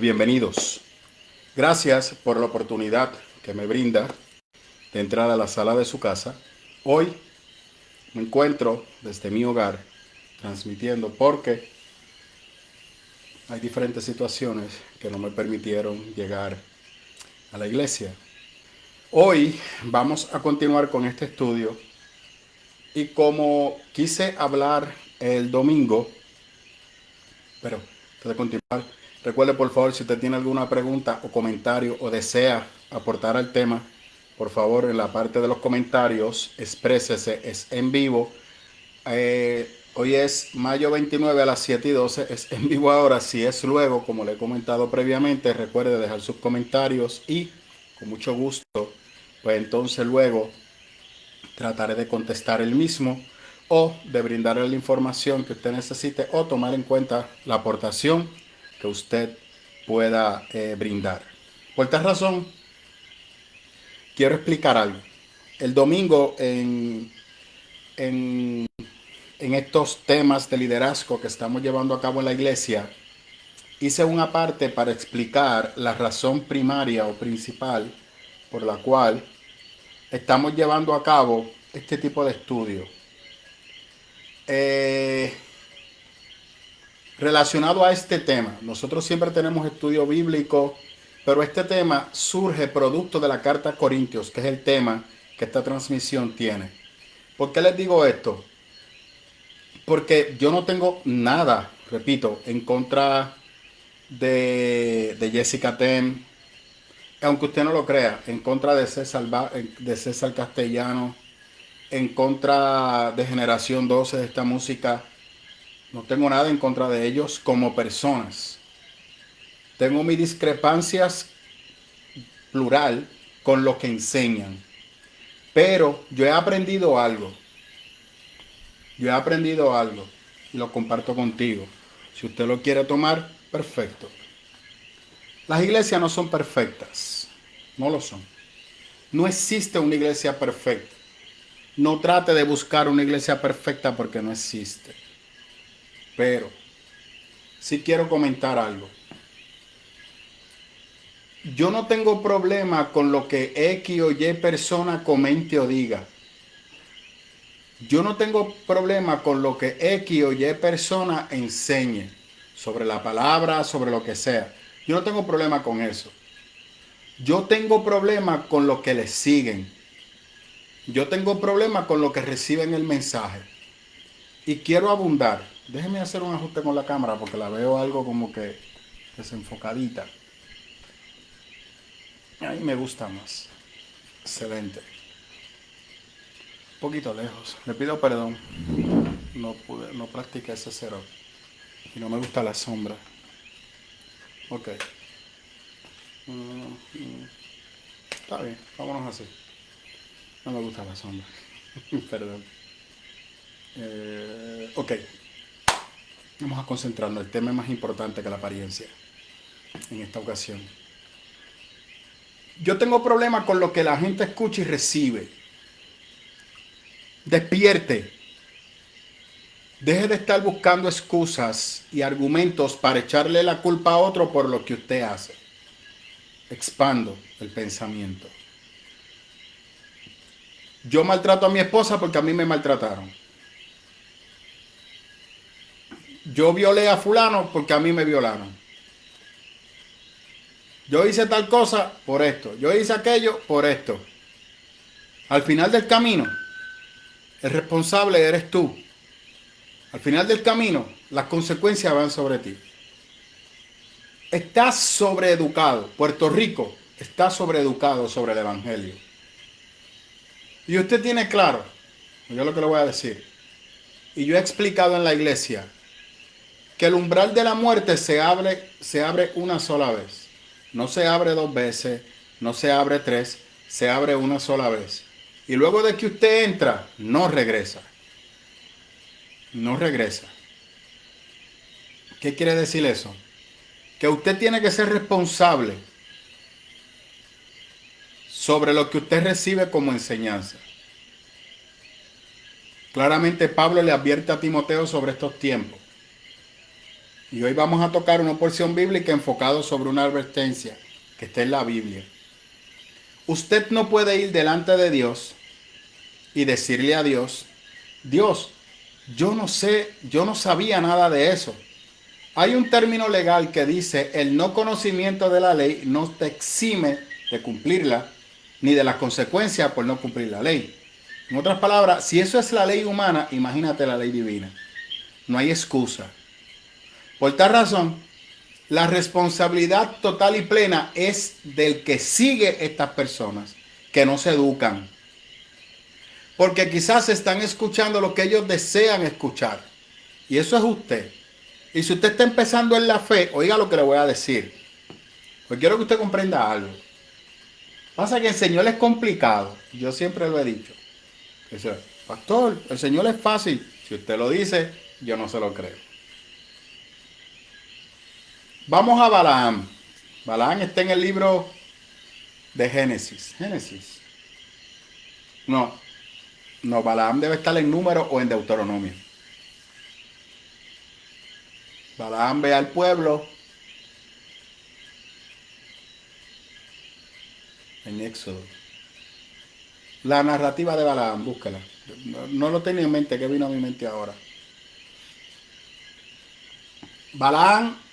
bienvenidos. Gracias por la oportunidad que me brinda de entrar a la sala de su casa. Hoy me encuentro desde mi hogar transmitiendo porque hay diferentes situaciones que no me permitieron llegar a la iglesia. Hoy vamos a continuar con este estudio y como quise hablar el domingo, pero antes de continuar, recuerde por favor, si usted tiene alguna pregunta o comentario o desea aportar al tema, por favor en la parte de los comentarios exprésese. Es en vivo. Hoy es mayo 29 a las 7:12. Es en vivo ahora. Si es luego, como le he comentado previamente, recuerde dejar sus comentarios y con mucho gusto, pues entonces luego trataré de contestar el mismo o de brindarle la información que usted necesite o tomar en cuenta la aportación que usted pueda brindar. Por tal razón, quiero explicar algo. El domingo en, en estos temas de liderazgo que estamos llevando a cabo en la iglesia, hice una parte para explicar la razón primaria o principal por la cual estamos llevando a cabo este tipo de estudio. Relacionado a este tema, nosotros siempre tenemos estudio bíblico, pero este tema surge producto de la carta a Corintios, que es el tema que esta transmisión tiene. ¿Por qué les digo esto? Porque yo no tengo nada, repito, en contra de Jessica Tem, aunque usted no lo crea, en contra de César Castellano, en contra de Generación 12 de esta música. No tengo nada en contra de ellos como personas. Tengo mis discrepancias plural con lo que enseñan. Pero yo he aprendido algo. Yo he aprendido algo y lo comparto contigo. Si usted lo quiere tomar, perfecto. Las iglesias no son perfectas. No lo son. No existe una iglesia perfecta. No trate de buscar una iglesia perfecta porque no existe. Pero sí quiero comentar algo. Yo no tengo problema con lo que X o Y persona comente o diga. Yo no tengo problema con lo que X o Y persona enseñe sobre la palabra, sobre lo que sea. Yo no tengo problema con eso. Yo tengo problema con lo que le siguen. Yo tengo problema con lo que reciben el mensaje. Y quiero abundar. Déjeme hacer un ajuste con la cámara porque la veo algo como que desenfocadita. Ahí me gusta más. Excelente. Un poquito lejos. Le pido perdón. No practiqué ese cero. Y no me gusta la sombra. Ok. Está bien, vámonos así. No me gusta la sombra. Perdón. Ok. Vamos a concentrarnos. El tema es más importante que la apariencia. En esta ocasión. Yo tengo problemas con lo que la gente escucha y recibe. Despierte. Deje de estar buscando excusas y argumentos para echarle la culpa a otro por lo que usted hace. Expando el pensamiento. Yo maltrato a mi esposa porque a mí me maltrataron. Yo violé a fulano porque a mí me violaron. Yo hice tal cosa por esto. Yo hice aquello por esto. Al final del camino, el responsable eres tú. Al final del camino, las consecuencias van sobre ti. Estás sobreeducado. Puerto Rico está sobreeducado sobre el evangelio. Y usted tiene claro, yo lo que le voy a decir, y yo he explicado en la iglesia, que el umbral de la muerte se abre una sola vez. No se abre dos veces, no se abre tres, se abre una sola vez. Y luego de que usted entra, no regresa. No regresa. ¿Qué quiere decir eso? Que usted tiene que ser responsable sobre lo que usted recibe como enseñanza. Claramente Pablo le advierte a Timoteo sobre estos tiempos. Y hoy vamos a tocar una porción bíblica enfocada sobre una advertencia que está en la Biblia. Usted no puede ir delante de Dios y decirle a Dios, Dios, yo no sé, yo no sabía nada de eso. Hay un término legal que dice, el no conocimiento de la ley no te exime de cumplirla, ni de las consecuencias por no cumplir la ley. En otras palabras, si eso es la ley humana, imagínate la ley divina. No hay excusa. Por tal razón, la responsabilidad total y plena es del que sigue estas personas, que no se educan. Porque quizás están escuchando lo que ellos desean escuchar. Y eso es usted. Y si usted está empezando en la fe, oiga lo que le voy a decir. Pues quiero que usted comprenda algo. Pasa que el Señor es complicado. Yo siempre lo he dicho. Dice, pastor, el Señor es fácil. Si usted lo dice, yo no se lo creo. Vamos a Balaam. Balaam está en el libro de Génesis. Génesis. No, Balaam debe estar en Número o en Deuteronomio. Balaam ve al pueblo en Éxodo. La narrativa de Balaam, búscala. No lo tenía en mente, que vino a mi mente ahora. Balaam,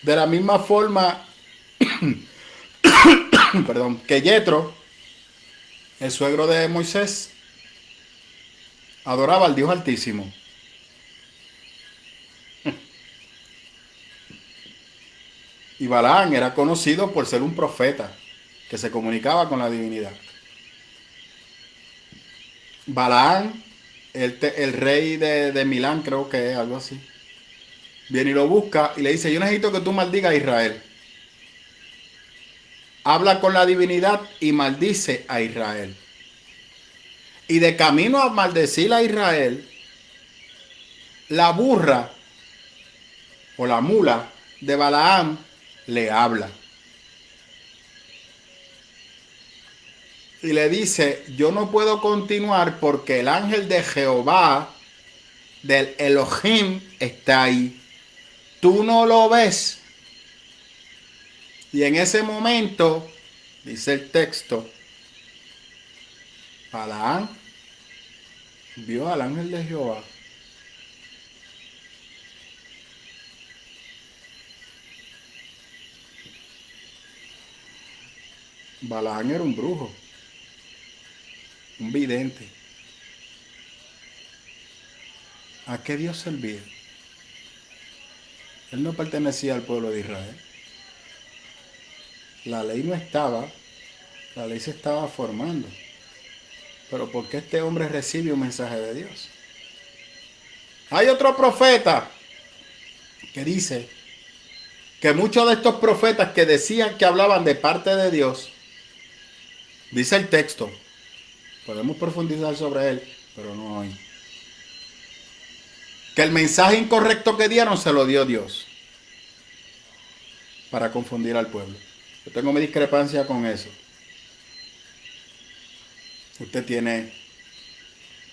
de la misma forma, perdón, que Yetro, el suegro de Moisés, adoraba al Dios Altísimo. Y Balaam era conocido por ser un profeta que se comunicaba con la divinidad. Balaam, el rey de Milán, creo que es algo así, viene y lo busca y le dice, yo necesito que tú maldigas a Israel. Habla con la divinidad y maldice a Israel. Y de camino a maldecir a Israel, la burra o la mula de Balaam le habla. Y le dice, yo no puedo continuar porque el ángel de Jehová, del Elohim, está ahí. Tú no lo ves. Y en ese momento, dice el texto, Balaam vio al ángel de Jehová. Balaam era un brujo, un vidente. ¿A qué Dios servía? Él no pertenecía al pueblo de Israel. La ley no estaba, la ley se estaba formando. Pero ¿por qué este hombre recibe un mensaje de Dios? Hay otro profeta que dice que muchos de estos profetas que decían que hablaban de parte de Dios, dice el texto, podemos profundizar sobre él, pero no hoy, que el mensaje incorrecto que dieron se lo dio Dios para confundir al pueblo. Yo tengo mi discrepancia con eso. Usted tiene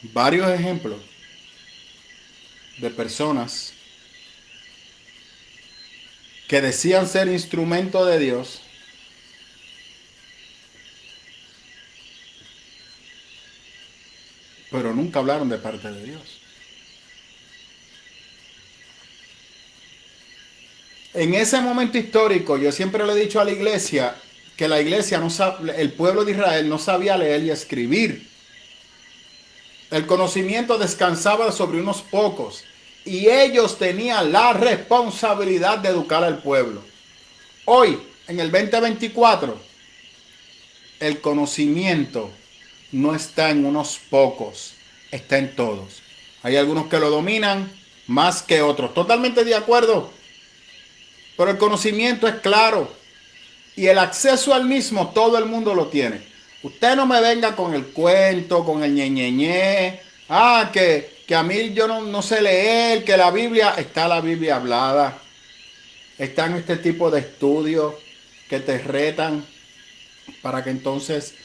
varios ejemplos de personas que decían ser instrumento de Dios, pero nunca hablaron de parte de Dios. En ese momento histórico, yo siempre le he dicho a la iglesia que la iglesia no sabe, el pueblo de Israel no sabía leer y escribir. El conocimiento descansaba sobre unos pocos y ellos tenían la responsabilidad de educar al pueblo. Hoy, en el 2024, el conocimiento no está en unos pocos, está en todos. Hay algunos que lo dominan más que otros. Totalmente de acuerdo. Pero el conocimiento es claro. Y el acceso al mismo, todo el mundo lo tiene. Usted no me venga con el cuento, con el ñeñeñé. Que a mí yo no sé leer, que la Biblia, está la Biblia hablada. Están este tipo de estudios que te retan para que entonces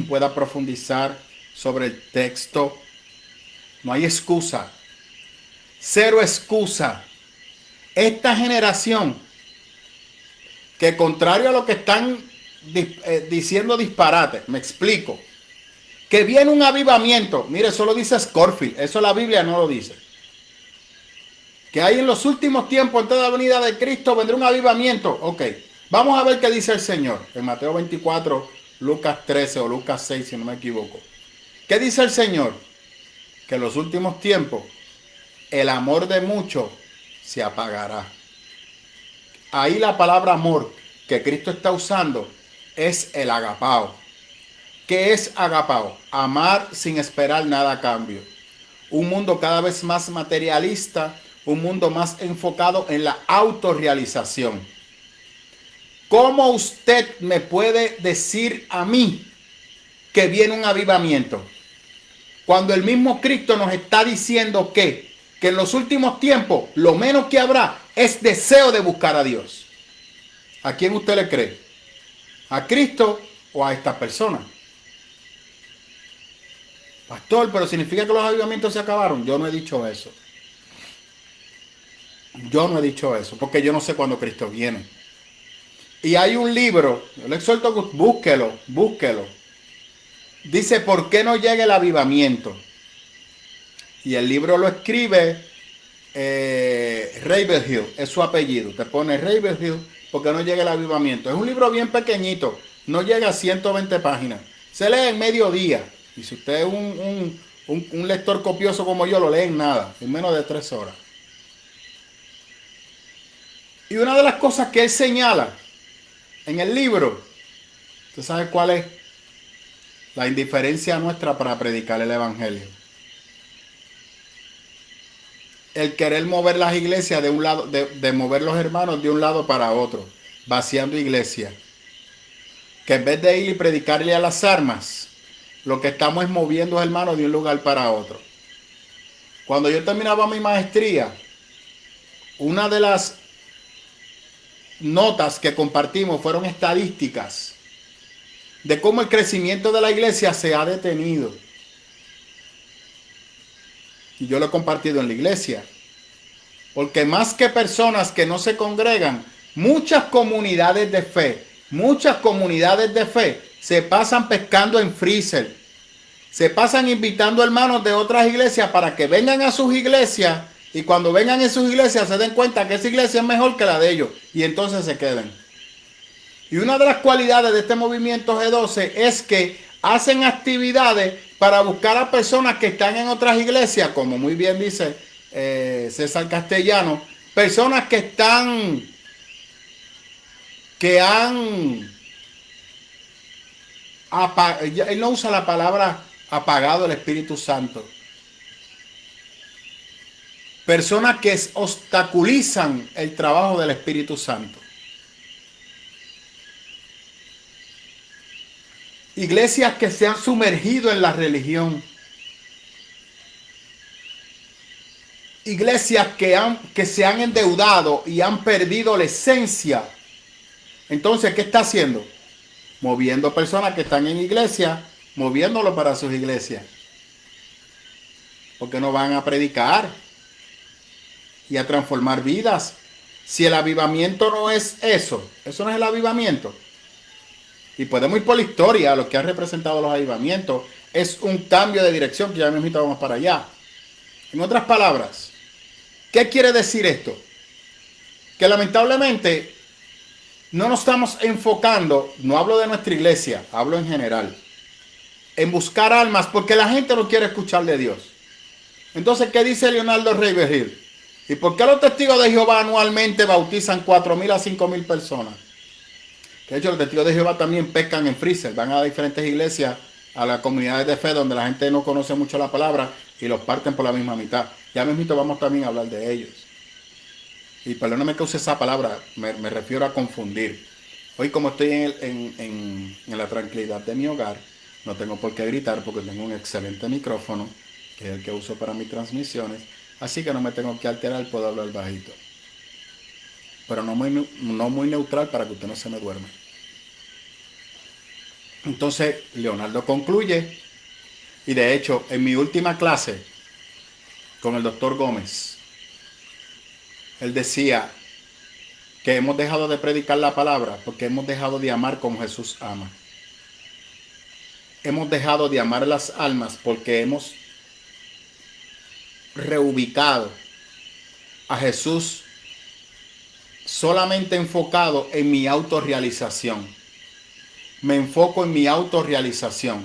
pueda profundizar sobre el texto. No hay excusa. Cero excusa. Esta generación, que contrario a lo que están diciendo disparate, me explico, que viene un avivamiento. Mire, eso lo dice Scofield, eso la Biblia no lo dice. Que hay en los últimos tiempos, en toda venida de Cristo, vendrá un avivamiento. Ok, vamos a ver qué dice el Señor en Mateo 24, Lucas 13 o Lucas 6, si no me equivoco. ¿Qué dice el Señor? Que en los últimos tiempos el amor de muchos se apagará. Ahí la palabra amor que Cristo está usando es el agapao. ¿Qué es agapao? Amar sin esperar nada a cambio. Un mundo cada vez más materialista, un mundo más enfocado en la autorrealización. ¿Cómo usted me puede decir a mí que viene un avivamiento? Cuando el mismo Cristo nos está diciendo que en los últimos tiempos lo menos que habrá es deseo de buscar a Dios. ¿A quién usted le cree? ¿A Cristo o a esta persona? Pastor, pero ¿significa que los avivamientos se acabaron? Yo no he dicho eso. Yo no he dicho eso, porque yo no sé cuándo Cristo viene. Y hay un libro, yo le exhorto que búsquelo. Dice, ¿por qué no llega el avivamiento? Y el libro lo escribe Ravenhill, es su apellido. Te pone Ravenhill porque no llega el avivamiento. Es un libro bien pequeñito, no llega a 120 páginas. Se lee en mediodía. Y si usted es un lector copioso como yo, lo lee en nada, en menos de 3 horas. Y una de las cosas que él señala en el libro, ¿usted sabe cuál es? La indiferencia nuestra para predicar el evangelio. El querer mover las iglesias de un lado, de mover los hermanos de un lado para otro, vaciando iglesias. Que en vez de ir y predicarle a las armas, lo que estamos es moviendo a los hermanos de un lugar para otro. Cuando yo terminaba mi maestría, una de las notas que compartimos fueron estadísticas de cómo el crecimiento de la iglesia se ha detenido. Y yo lo he compartido en la iglesia. Porque más que personas que no se congregan, muchas comunidades de fe se pasan pescando en freezer. Se pasan invitando hermanos de otras iglesias para que vengan a sus iglesias. Y cuando vengan a sus iglesias se den cuenta que esa iglesia es mejor que la de ellos. Y entonces se queden. Y una de las cualidades de este movimiento G12 es que hacen actividades para buscar a personas que están en otras iglesias, como muy bien dice César Castellano, personas que él no usa la palabra apagado el Espíritu Santo. Personas que obstaculizan el trabajo del Espíritu Santo. Iglesias que se han sumergido en la religión. Iglesias que se han endeudado y han perdido la esencia. Entonces, ¿qué está haciendo? Moviendo personas que están en iglesia, moviéndolo para sus iglesias. Porque no van a predicar y a transformar vidas. Si el avivamiento no es eso no es el avivamiento. Y podemos ir por la historia, lo que han representado los avivamientos. Es un cambio de dirección que ya mismo vamos para allá. En otras palabras, ¿qué quiere decir esto? Que lamentablemente no nos estamos enfocando, no hablo de nuestra iglesia, hablo en general, en buscar almas porque la gente no quiere escuchar de Dios. Entonces, ¿qué dice Leonardo Ravenhill? ¿Y por qué los testigos de Jehová anualmente bautizan 4,000 a 5,000 personas? De hecho, los testigos de Jehová también pescan en freezer, van a diferentes iglesias, a las comunidades de fe donde la gente no conoce mucho la palabra y los parten por la misma mitad. Ya mismo vamos también a hablar de ellos. Y perdóname que use esa palabra, me refiero a confundir. Hoy como estoy en la tranquilidad de mi hogar, no tengo por qué gritar porque tengo un excelente micrófono, que es el que uso para mis transmisiones, así que no me tengo que alterar, puedo hablar bajito. Pero no muy neutral para que usted no se me duerma. Entonces, Leonardo concluye, y de hecho, en mi última clase con el doctor Gómez, Él decía que hemos dejado de predicar la palabra porque hemos dejado de amar como Jesús ama. Hemos dejado de amar las almas porque hemos reubicado a Jesús solamente enfocado en mi autorrealización. Me enfoco en mi autorrealización.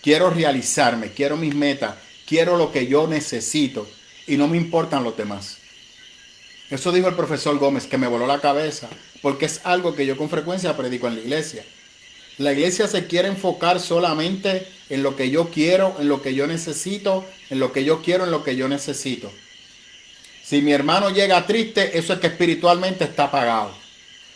Quiero realizarme, quiero mis metas, quiero lo que yo necesito y no me importan los demás. Eso dijo el profesor Gómez, que me voló la cabeza, porque es algo que yo con frecuencia predico en la iglesia. La iglesia se quiere enfocar solamente en lo que yo quiero, en lo que yo necesito, en lo que yo quiero, en lo que yo necesito. Si mi hermano llega triste, eso es que espiritualmente está apagado.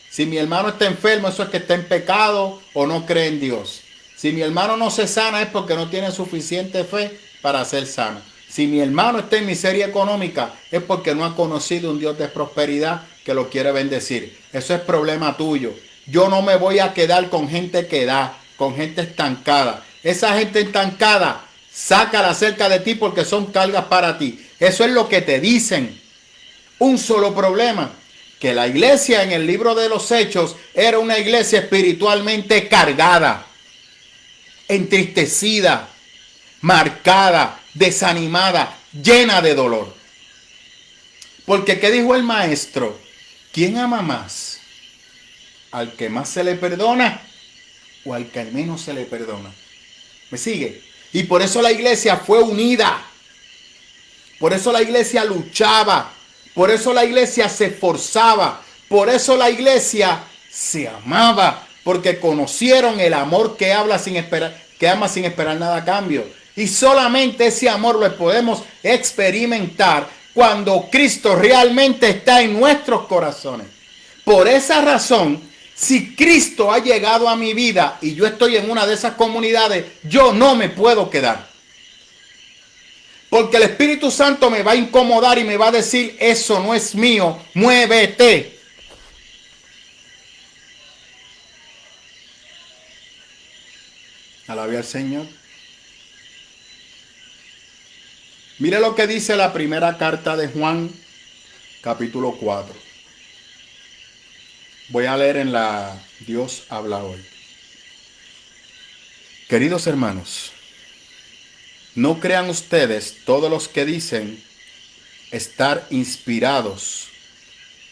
Si mi hermano está enfermo, eso es que está en pecado o no cree en Dios. Si mi hermano no se sana, es porque no tiene suficiente fe para ser sano. Si mi hermano está en miseria económica, es porque no ha conocido un Dios de prosperidad que lo quiere bendecir. Eso es problema tuyo. Yo no me voy a quedar con gente que da, con gente estancada. Esa gente estancada, sácala cerca de ti porque son cargas para ti. Eso es lo que te dicen. Un solo problema, que la iglesia en el libro de los Hechos era una iglesia espiritualmente cargada, entristecida, marcada, desanimada, llena de dolor. Porque ¿qué dijo el maestro? ¿Quién ama más? ¿Al que más se le perdona o al que menos se le perdona? ¿Me sigue? Y por eso la iglesia fue unida. Por eso la iglesia luchaba. Por eso la iglesia se esforzaba. Por eso la iglesia se amaba. Porque conocieron el amor que habla sin esperar, que ama sin esperar nada a cambio. Y solamente ese amor lo podemos experimentar cuando Cristo realmente está en nuestros corazones. Por esa razón, si Cristo ha llegado a mi vida y yo estoy en una de esas comunidades, yo no me puedo quedar. Porque el Espíritu Santo me va a incomodar y me va a decir, eso no es mío, muévete. Alabe al Señor. Mire lo que dice la primera carta de Juan, capítulo 4. Voy a leer en la Dios habla hoy. Queridos hermanos, no crean ustedes todos los que dicen estar inspirados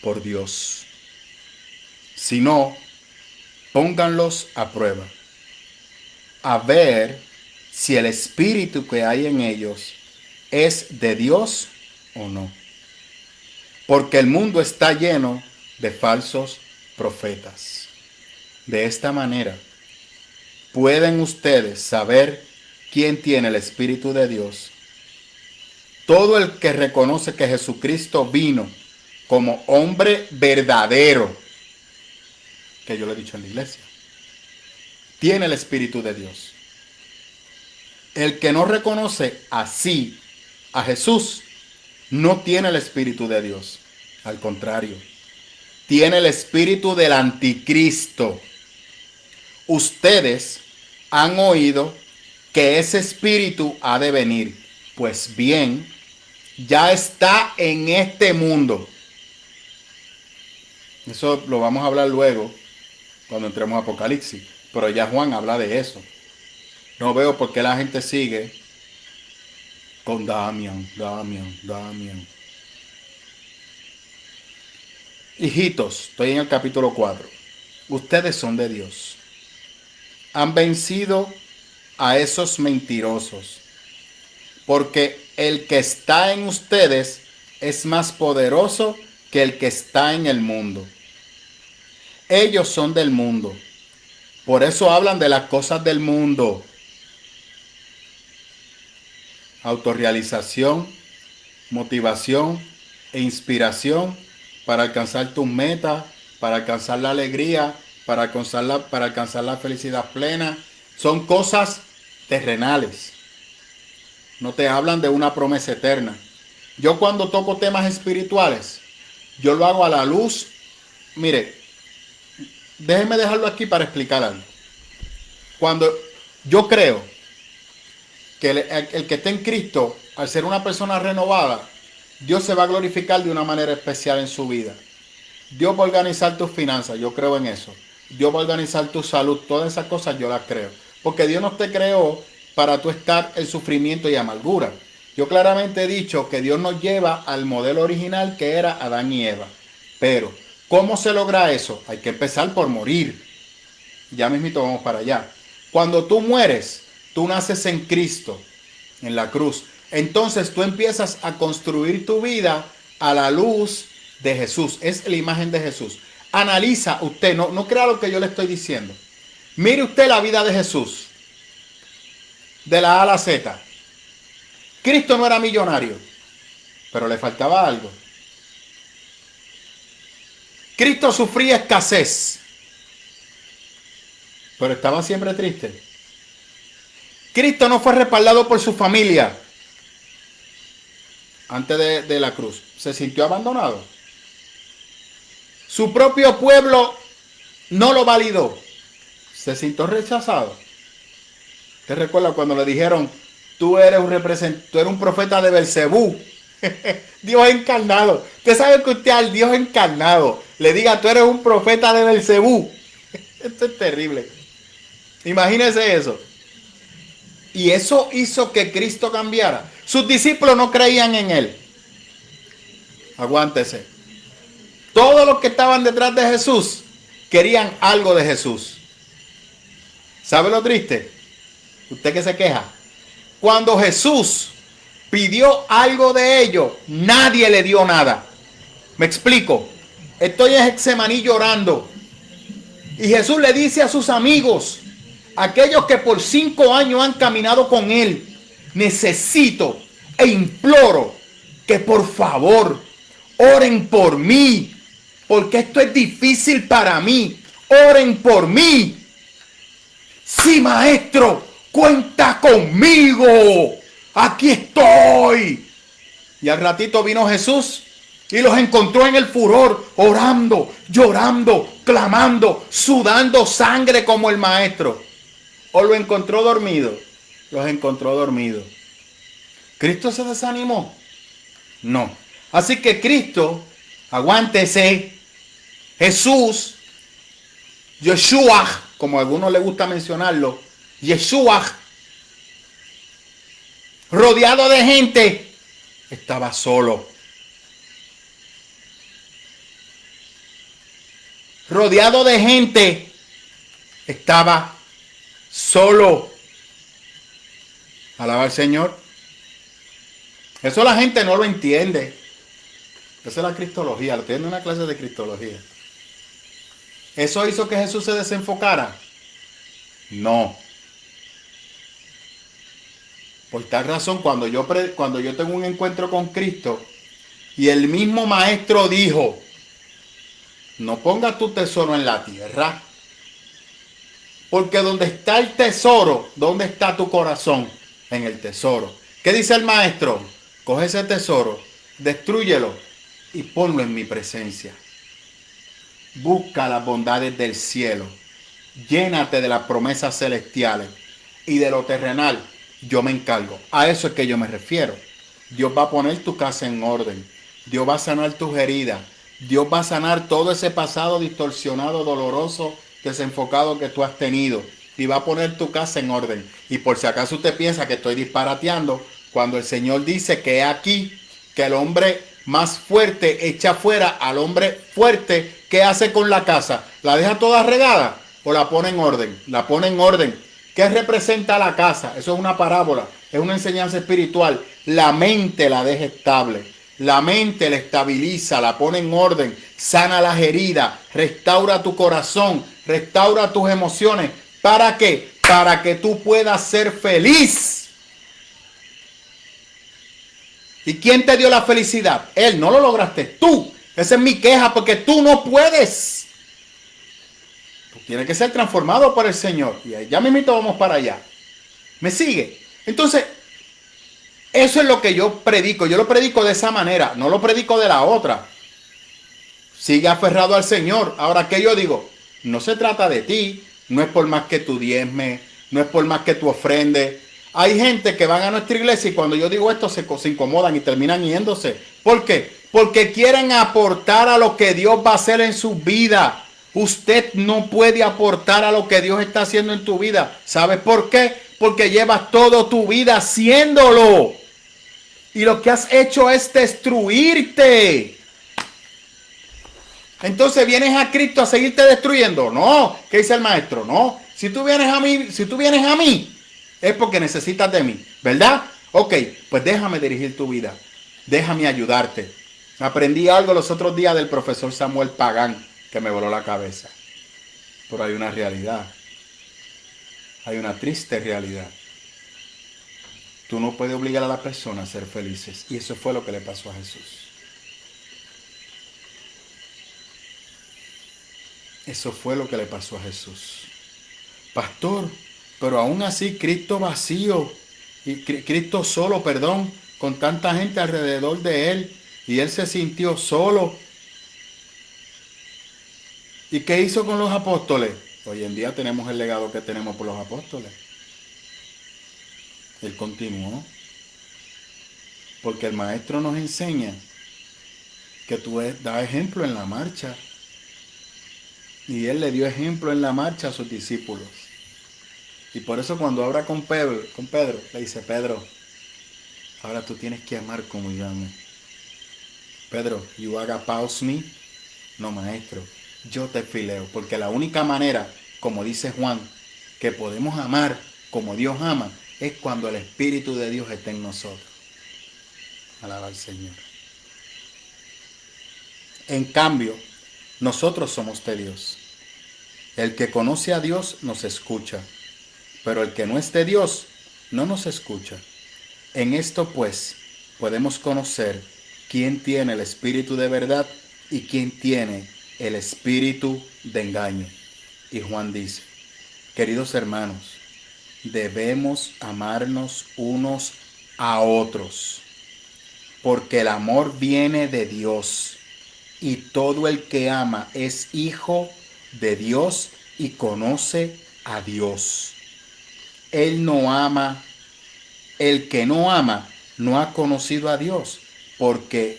por Dios, sino pónganlos a prueba, a ver si el espíritu que hay en ellos es de Dios o no. Porque el mundo está lleno de falsos profetas. De esta manera, pueden ustedes saber quién tiene el Espíritu de Dios. Todo el que reconoce que Jesucristo vino como hombre verdadero, que yo le he dicho en la iglesia, tiene el Espíritu de Dios. El que no reconoce así a Jesús no tiene el Espíritu de Dios. Al contrario, tiene el espíritu del anticristo. Ustedes han oído que ese espíritu ha de venir. Pues bien, ya está en este mundo. Eso lo vamos a hablar luego, cuando entremos a Apocalipsis. Pero ya Juan habla de eso. No veo por qué la gente sigue con Damián. Hijitos, estoy en el capítulo 4. Ustedes son de Dios. Han vencido a esos mentirosos. Porque el que está en ustedes es más poderoso que el que está en el mundo. Ellos son del mundo. Por eso hablan de las cosas del mundo. Autorrealización, motivación e inspiración para alcanzar tus metas, para alcanzar la alegría, para alcanzar la felicidad plena. Son cosas terrenales. No te hablan de una promesa eterna. Yo cuando toco temas espirituales, yo lo hago a la luz. Mire, déjeme dejarlo aquí para explicar algo. Cuando yo creo que el que está en Cristo, al ser una persona renovada, Dios se va a glorificar de una manera especial en su vida. Dios va a organizar tus finanzas, yo creo en eso. Dios va a organizar tu salud, todas esas cosas yo las creo. Porque Dios no te creó para tú estar en sufrimiento y amargura. Yo claramente he dicho que Dios nos lleva al modelo original que era Adán y Eva. Pero, ¿cómo se logra eso? Hay que empezar por morir. Ya mismito vamos para allá. Cuando tú mueres, tú naces en Cristo, en la cruz. Entonces tú empiezas a construir tu vida a la luz de Jesús. Es la imagen de Jesús. Analiza usted, no crea lo que yo le estoy diciendo. Mire usted la vida de Jesús. De la A a la Z. Cristo no era millonario, pero le faltaba algo. Cristo sufría escasez, pero estaba siempre triste. Cristo no fue respaldado por su familia antes de la cruz. Se sintió abandonado. Su propio pueblo no lo validó. Se sintió rechazado. ¿Te recuerda cuando le dijeron, tú eres un profeta de Belcebú? Dios encarnado. Usted sabe que usted al Dios encarnado le diga, tú eres un profeta de Belcebú. Esto es terrible. Imagínese eso. Y eso hizo que Cristo cambiara. Sus discípulos no creían en él. Aguántese. Todos los que estaban detrás de Jesús querían algo de Jesús. ¿Sabe lo triste? Usted que se queja. Cuando Jesús pidió algo de ellos, nadie le dio nada. ¿Me explico? Estoy en Getsemaní llorando. Y Jesús le dice a sus amigos, aquellos que por 5 años han caminado con él, necesito e imploro que por favor oren por mí, porque esto es difícil para mí. Oren por mí. Sí, maestro, cuenta conmigo. Aquí estoy. Y al ratito vino Jesús y los encontró en el furor, orando, llorando, clamando, sudando sangre como el maestro. ¿O lo encontró dormido? Los encontró dormidos. ¿Cristo se desanimó? No. Así que Cristo, aguántese, Jesús, Yeshua, como a algunos les gusta mencionarlo, Yeshua, rodeado de gente, estaba solo. Rodeado de gente, estaba solo. Alaba al Señor. Eso la gente no lo entiende. Esa es la cristología. Lo tienen en una clase de cristología. ¿Eso hizo que Jesús se desenfocara? No. Por tal razón, cuando yo tengo un encuentro con Cristo y el mismo maestro dijo, no pongas tu tesoro en la tierra, porque donde está el tesoro, ¿dónde está tu corazón? En el tesoro. ¿Qué dice el maestro? Coge ese tesoro, destrúyelo y ponlo en mi presencia. Busca las bondades del cielo. Llénate de las promesas celestiales y de lo terrenal. Yo me encargo. A eso es que yo me refiero. Dios va a poner tu casa en orden. Dios va a sanar tus heridas. Dios va a sanar todo ese pasado distorsionado, doloroso, desenfocado que tú has tenido. Y va a poner tu casa en orden. Y por si acaso usted piensa que estoy disparateando, cuando el Señor dice que aquí, que el hombre más fuerte echa fuera al hombre fuerte, ¿qué hace con la casa? ¿La deja toda regada o la pone en orden? La pone en orden. ¿Qué representa la casa? Eso es una parábola, es una enseñanza espiritual. La mente la deja estable. La mente la estabiliza, la pone en orden, sana las heridas, restaura tu corazón, restaura tus emociones. ¿Para qué? Para que tú puedas ser feliz. ¿Y quién te dio la felicidad? Él, no lo lograste tú. Esa es mi queja, porque tú no puedes. Tú tienes que ser transformado por el Señor. Y ya mismito vamos para allá. ¿Me sigue? Entonces, eso es lo que yo predico. Yo lo predico de esa manera, no lo predico de la otra. Sigue aferrado al Señor. Ahora, ¿qué yo digo? No se trata de ti. No es por más que tú diezmes, no es por más que tú ofrendes. Hay gente que van a nuestra iglesia y cuando yo digo esto se incomodan y terminan yéndose. ¿Por qué? Porque quieren aportar a lo que Dios va a hacer en su vida. Usted no puede aportar a lo que Dios está haciendo en tu vida. ¿Sabes por qué? Porque llevas toda tu vida haciéndolo. Y lo que has hecho es destruirte. Entonces vienes a Cristo a seguirte destruyendo. No, ¿qué dice el maestro? No, si tú vienes a mí, es porque necesitas de mí, ¿verdad? Ok, pues déjame dirigir tu vida. Déjame ayudarte. Aprendí algo los otros días del profesor Samuel Pagán que me voló la cabeza. Pero hay una realidad. Hay una triste realidad. Tú no puedes obligar a la persona a ser felices. Y eso fue lo que le pasó a Jesús. Eso fue lo que le pasó a Jesús. Pastor, pero aún así Cristo vacío, y Cristo solo, perdón, con tanta gente alrededor de él, y él se sintió solo. ¿Y qué hizo con los apóstoles? Hoy en día tenemos el legado que tenemos por los apóstoles. Él continuó. Porque el maestro nos enseña que tú das ejemplo en la marcha. Y él le dio ejemplo en la marcha a sus discípulos. Y por eso cuando habla con Pedro, le dice, Pedro, ahora tú tienes que amar como yo amé. Pedro, you agapaos me. No, maestro, yo te fileo. Porque la única manera, como dice Juan, que podemos amar como Dios ama, es cuando el Espíritu de Dios esté en nosotros. Alaba al Señor. En cambio, nosotros somos de Dios. El que conoce a Dios nos escucha, pero el que no es de Dios no nos escucha. En esto pues podemos conocer quién tiene el espíritu de verdad y quién tiene el espíritu de engaño. Y Juan dice, queridos hermanos, debemos amarnos unos a otros, porque el amor viene de Dios. Y todo el que ama es hijo de Dios y conoce a Dios. El que no ama, no ha conocido a Dios, porque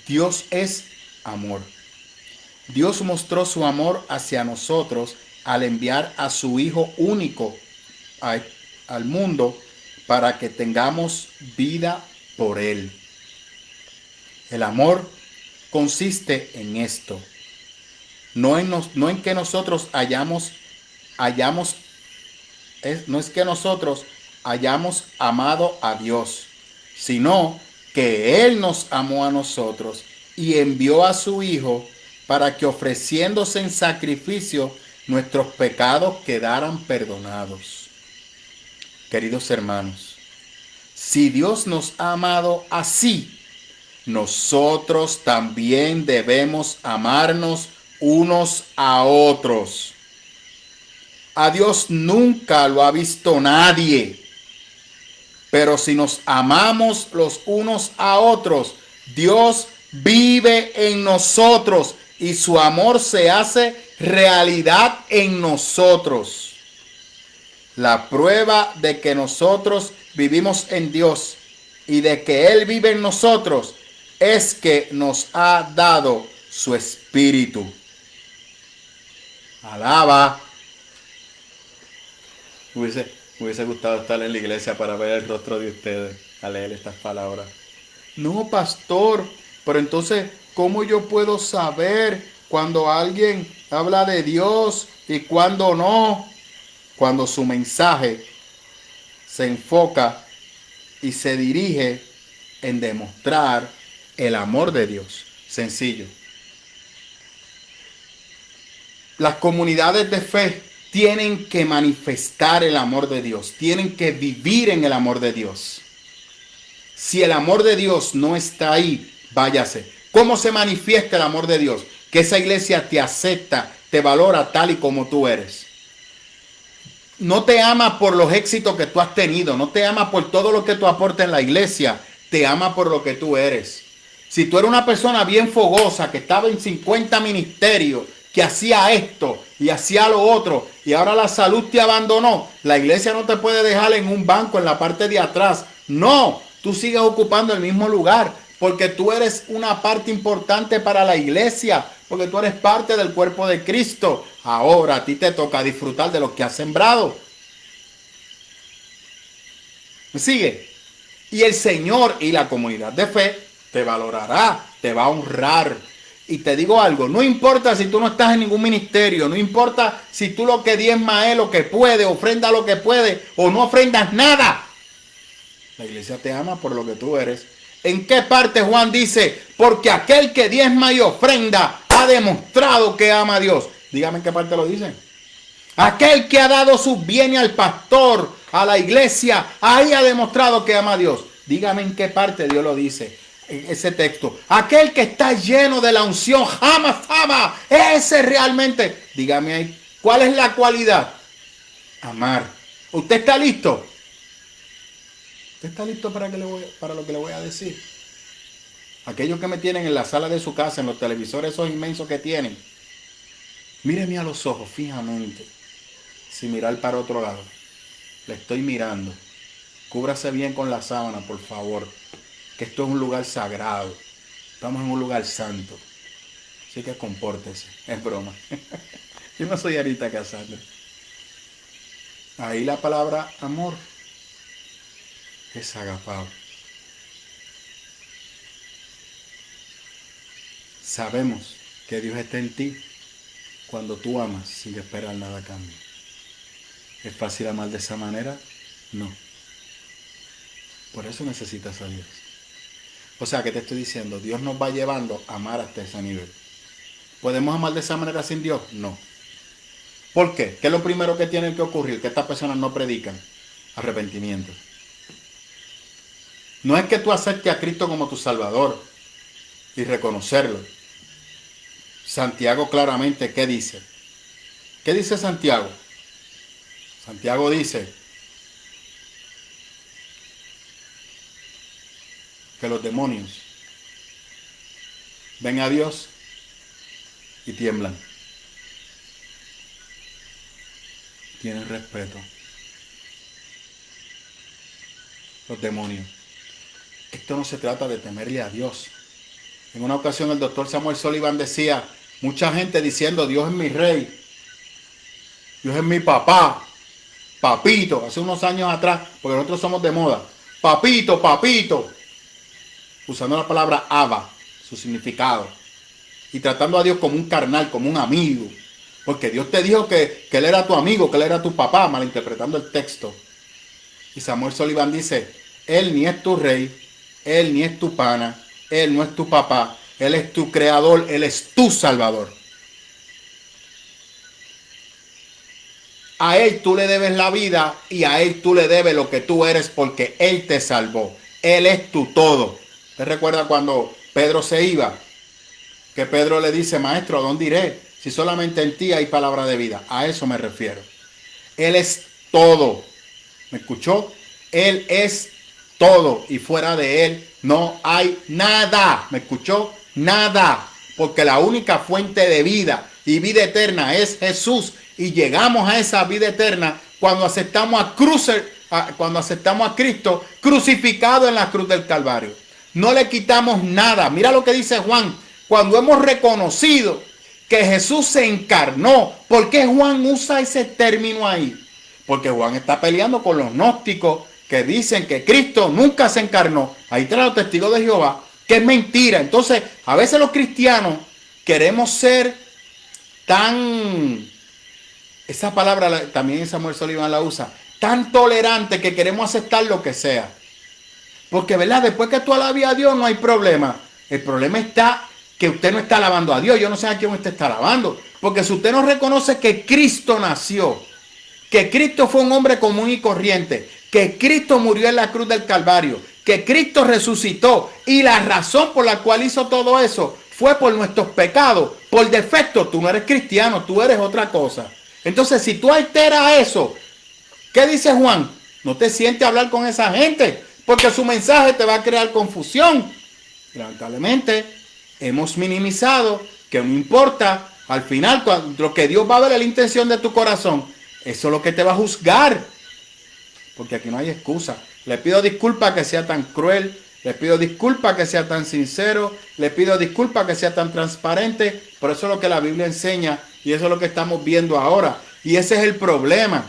Dios es amor. Dios mostró su amor hacia nosotros al enviar a su Hijo único al mundo para que tengamos vida por Él. El amor consiste en esto. No es que nosotros hayamos amado a Dios, sino que Él nos amó a nosotros y envió a su Hijo para que ofreciéndose en sacrificio nuestros pecados quedaran perdonados. Queridos hermanos, si Dios nos ha amado así, nosotros también debemos amarnos unos a otros. A Dios nunca lo ha visto nadie. Pero si nos amamos los unos a otros, Dios vive en nosotros y su amor se hace realidad en nosotros. La prueba de que nosotros vivimos en Dios y de que Él vive en nosotros es que nos ha dado su espíritu. Alaba. Me hubiese gustado estar en la iglesia para ver el rostro de ustedes al leer estas palabras. No, pastor, pero entonces, ¿cómo yo puedo saber cuando alguien habla de Dios y cuando no? Cuando su mensaje se enfoca y se dirige en demostrar el amor de Dios. Sencillo. Las comunidades de fe tienen que manifestar el amor de Dios. Tienen que vivir en el amor de Dios. Si el amor de Dios no está ahí, váyase. ¿Cómo se manifiesta el amor de Dios? Que esa iglesia te acepta, te valora tal y como tú eres. No te ama por los éxitos que tú has tenido. No te ama por todo lo que tú aportas en la iglesia. Te ama por lo que tú eres. Si tú eres una persona bien fogosa, que estaba en 50 ministerios, que hacía esto y hacía lo otro y ahora la salud te abandonó, la iglesia no te puede dejar en un banco en la parte de atrás. No, tú sigues ocupando el mismo lugar porque tú eres una parte importante para la iglesia, porque tú eres parte del cuerpo de Cristo. Ahora a ti te toca disfrutar de lo que has sembrado. ¿Me sigue? Y el Señor y la comunidad de fe te valorará, te va a honrar. Y te digo algo, no importa si tú no estás en ningún ministerio, no importa si tú lo que diezma es lo que puede, ofrenda lo que puede o no ofrendas nada. La iglesia te ama por lo que tú eres. ¿En qué parte Juan dice? Porque aquel que diezma y ofrenda ha demostrado que ama a Dios. Dígame en qué parte lo dice. Aquel que ha dado sus bienes al pastor, a la iglesia, ahí ha demostrado que ama a Dios. Dígame en qué parte Dios lo dice en ese texto. Aquel que está lleno de la unción, jamás ama. Ese realmente. Dígame ahí, ¿cuál es la cualidad? Amar. ¿Usted está listo? ¿Usted está listo para lo que le voy a decir? Aquellos que me tienen en la sala de su casa, en los televisores esos inmensos que tienen, míreme a los ojos fijamente, sin mirar para otro lado. Le estoy mirando. Cúbrase bien con la sábana, por favor, que esto es un lugar sagrado. Estamos en un lugar santo. Así que compórtese. Es broma. Yo no soy Arita Casandra. Ahí la palabra amor es agapao. Sabemos que Dios está en ti cuando tú amas sin esperar nada a cambio. ¿Es fácil amar de esa manera? No. Por eso necesitas a Dios. O sea, ¿qué te estoy diciendo? Dios nos va llevando a amar hasta ese nivel. ¿Podemos amar de esa manera sin Dios? No. ¿Por qué? ¿Qué es lo primero que tiene que ocurrir? Que estas personas no predican arrepentimiento. No es que tú aceptes a Cristo como tu Salvador y reconocerlo. Santiago claramente, ¿qué dice? ¿Qué dice Santiago? Santiago dice que los demonios ven a Dios y tiemblan. Tienen respeto. Los demonios. Esto no se trata de temerle a Dios. En una ocasión el doctor Samuel Sullivan decía, mucha gente diciendo, Dios es mi rey, Dios es mi papá, papito, hace unos años atrás, porque nosotros somos de moda, papito, papito, usando la palabra Abba, su significado, y tratando a Dios como un carnal, como un amigo, porque Dios te dijo que Él era tu amigo, que Él era tu papá, malinterpretando el texto. Y Samuel Sullivan dice, Él ni es tu rey, Él ni es tu pana, Él no es tu papá, Él es tu creador, Él es tu salvador. A Él tú le debes la vida y a Él tú le debes lo que tú eres porque Él te salvó. Él es tu todo. ¿Te recuerda cuando Pedro se iba? Que Pedro le dice, maestro, ¿a dónde iré? Si solamente en ti hay palabra de vida. A eso me refiero. Él es todo. ¿Me escuchó? Él es todo y fuera de Él no hay nada. ¿Me escuchó? Nada. Porque la única fuente de vida y vida eterna es Jesús. Y llegamos a esa vida eterna cuando aceptamos a Cristo crucificado en la cruz del Calvario. No le quitamos nada. Mira lo que dice Juan. Cuando hemos reconocido que Jesús se encarnó. ¿Por qué Juan usa ese término ahí? Porque Juan está peleando con los gnósticos que dicen que Cristo nunca se encarnó. Ahí trae los testigos de Jehová, que es mentira. Entonces, a veces los cristianos queremos ser tan... Esa palabra también Samuel Sullivan la usa. Tan tolerante que queremos aceptar lo que sea. Porque, ¿verdad? Después que tú alabes a Dios no hay problema. El problema está que usted no está alabando a Dios. Yo no sé a quién usted está alabando. Porque si usted no reconoce que Cristo nació, que Cristo fue un hombre común y corriente, que Cristo murió en la cruz del Calvario, que Cristo resucitó y la razón por la cual hizo todo eso fue por nuestros pecados. Por defecto, tú no eres cristiano, tú eres otra cosa. Entonces, si tú alteras eso, ¿qué dice Juan? No te sientes a hablar con esa gente, porque su mensaje te va a crear confusión. Lamentablemente, hemos minimizado que no importa Al final, cuando, lo que Dios va a ver es la intención de tu corazón. Eso es lo que te va a juzgar. Porque aquí no hay excusa. Le pido disculpas que sea tan cruel. Le pido disculpas que sea tan sincero. Le pido disculpas que sea tan transparente. Pero eso es lo que la Biblia enseña. Y eso es lo que estamos viendo ahora. Y ese es el problema.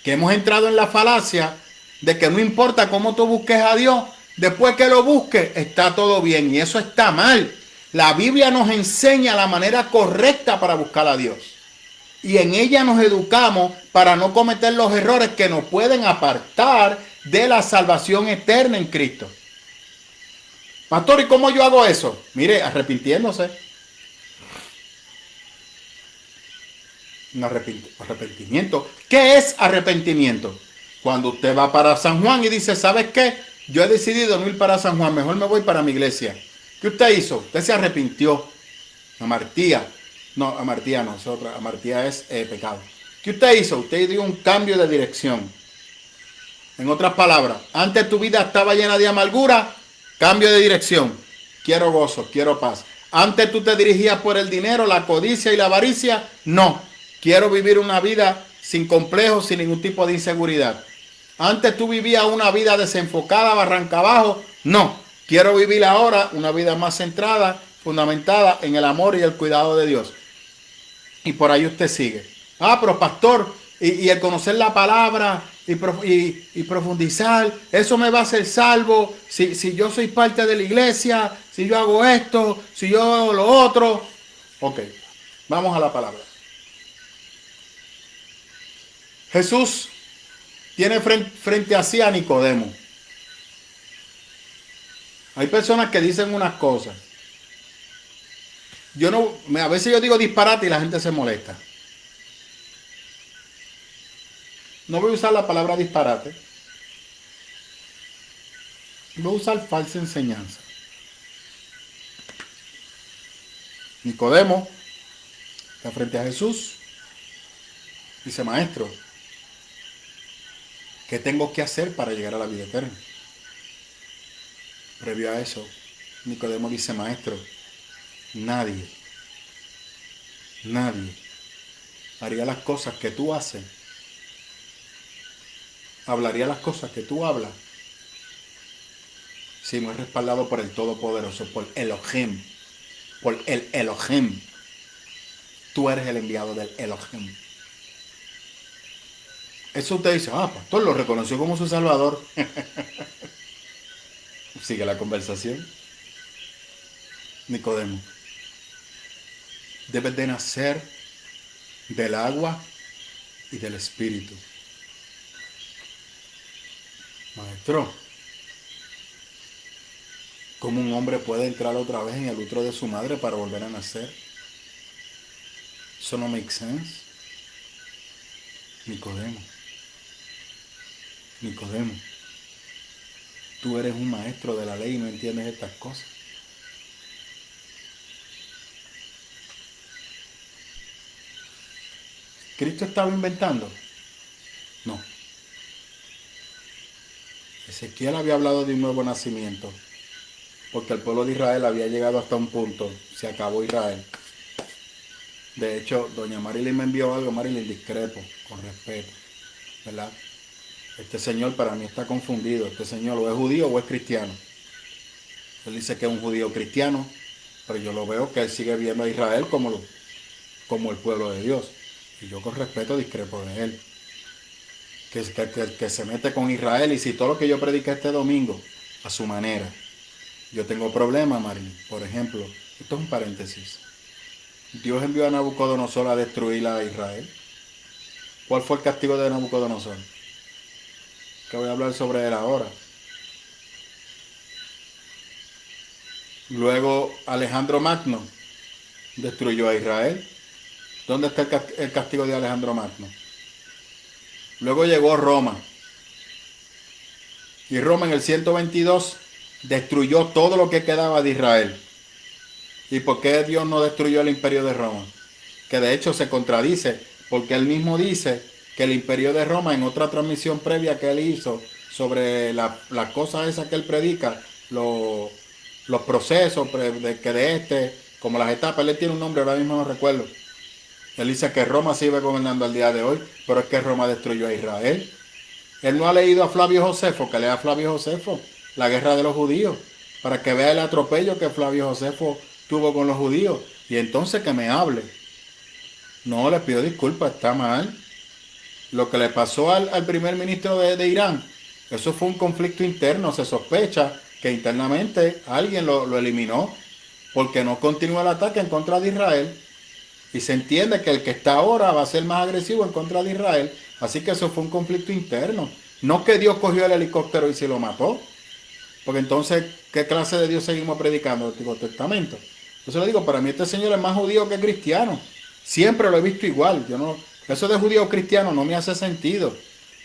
Que hemos entrado en la falacia de que no importa cómo tú busques a Dios. Después que lo busques, está todo bien. Y eso está mal. La Biblia nos enseña la manera correcta para buscar a Dios. Y en ella nos educamos para no cometer los errores que nos pueden apartar de la salvación eterna en Cristo. Pastor, ¿y cómo yo hago eso? Mire, arrepintiéndose. Un arrepentimiento. ¿Qué es arrepentimiento? Cuando usted va para San Juan y dice, ¿sabes qué? Yo he decidido no ir para San Juan, mejor me voy para mi iglesia. ¿Qué usted hizo? Usted se arrepintió. Amartía. No, amartía no, es otra. Amartía es pecado. ¿Qué usted hizo? Usted dio un cambio de dirección. En otras palabras, antes tu vida estaba llena de amargura, cambio de dirección. Quiero gozo, quiero paz. Antes tú te dirigías por el dinero, la codicia y la avaricia. No, quiero vivir una vida sin complejos, sin ningún tipo de inseguridad. Antes tú vivías una vida desenfocada, barranca abajo. No, quiero vivir ahora una vida más centrada, fundamentada en el amor y el cuidado de Dios. Y por ahí usted sigue. Ah, pero pastor, y el conocer la palabra y profundizar, eso me va a hacer salvo. Si yo soy parte de la iglesia, si yo hago esto, si yo hago lo otro. Ok, vamos a la palabra. Jesús tiene frente a sí a Nicodemo. Hay personas que dicen unas cosas. A veces yo digo disparate y la gente se molesta. No voy a usar la palabra disparate. Voy a usar falsa enseñanza. Nicodemo está frente a Jesús. Dice, maestro, ¿qué tengo que hacer para llegar a la vida eterna? Previo a eso, Nicodemo dice, maestro, nadie haría las cosas que tú haces, hablaría las cosas que tú hablas, si no es respaldado por el Todopoderoso, por Elohim, por el Elohim. Tú eres el enviado del Elohim. Eso usted dice, pastor, lo reconoció como su salvador. Sigue la conversación. Nicodemo, debes de nacer del agua y del espíritu. Maestro, ¿cómo un hombre puede entrar otra vez en el útero de su madre para volver a nacer? Eso no makes sense. Nicodemo, tú eres un maestro de la ley y no entiendes estas cosas. ¿Cristo estaba inventando? No. Ezequiel había hablado de un nuevo nacimiento, porque el pueblo de Israel había llegado hasta un punto, se acabó Israel. De hecho, doña Marilyn me envió algo, Marilyn, discrepo, con respeto, ¿verdad? Este señor para mí está confundido, este señor o es judío o es cristiano. Él dice que es un judío cristiano, pero yo lo veo que él sigue viendo a Israel como el pueblo de Dios. Y yo con respeto discrepo de él. Que se mete con Israel y si todo lo que yo prediqué este domingo a su manera. Yo tengo problemas, Marilyn. Por ejemplo, esto es un paréntesis. Dios envió a Nabucodonosor a destruir a Israel. ¿Cuál fue el castigo de Nabucodonosor? Que voy a hablar sobre él ahora. Luego Alejandro Magno destruyó a Israel. ¿Dónde está el castigo de Alejandro Magno? Luego llegó Roma. Y Roma en el 122 destruyó todo lo que quedaba de Israel. ¿Y por qué Dios no destruyó el imperio de Roma? Que de hecho se contradice, porque él mismo dice que el imperio de Roma, en otra transmisión previa que él hizo sobre las cosas esas que él predica, los procesos de como las etapas. Él tiene un nombre, ahora mismo no recuerdo. Él dice que Roma sigue gobernando al día de hoy, pero es que Roma destruyó a Israel. Él no ha leído a Flavio Josefo, que lea a Flavio Josefo, la guerra de los judíos, para que vea el atropello que Flavio Josefo tuvo con los judíos. Y entonces que me hable. No, le pido disculpas, está mal. Lo que le pasó al primer ministro de Irán, eso fue un conflicto interno. Se sospecha que internamente alguien lo eliminó porque no continúa el ataque en contra de Israel. Y se entiende que el que está ahora va a ser más agresivo en contra de Israel. Así que eso fue un conflicto interno. No que Dios cogió el helicóptero y se lo mató. Porque entonces, ¿qué clase de Dios seguimos predicando en el Antiguo Testamento? Entonces le digo, para mí este señor es más judío que cristiano. Siempre lo he visto igual. Eso de judío o cristiano no me hace sentido.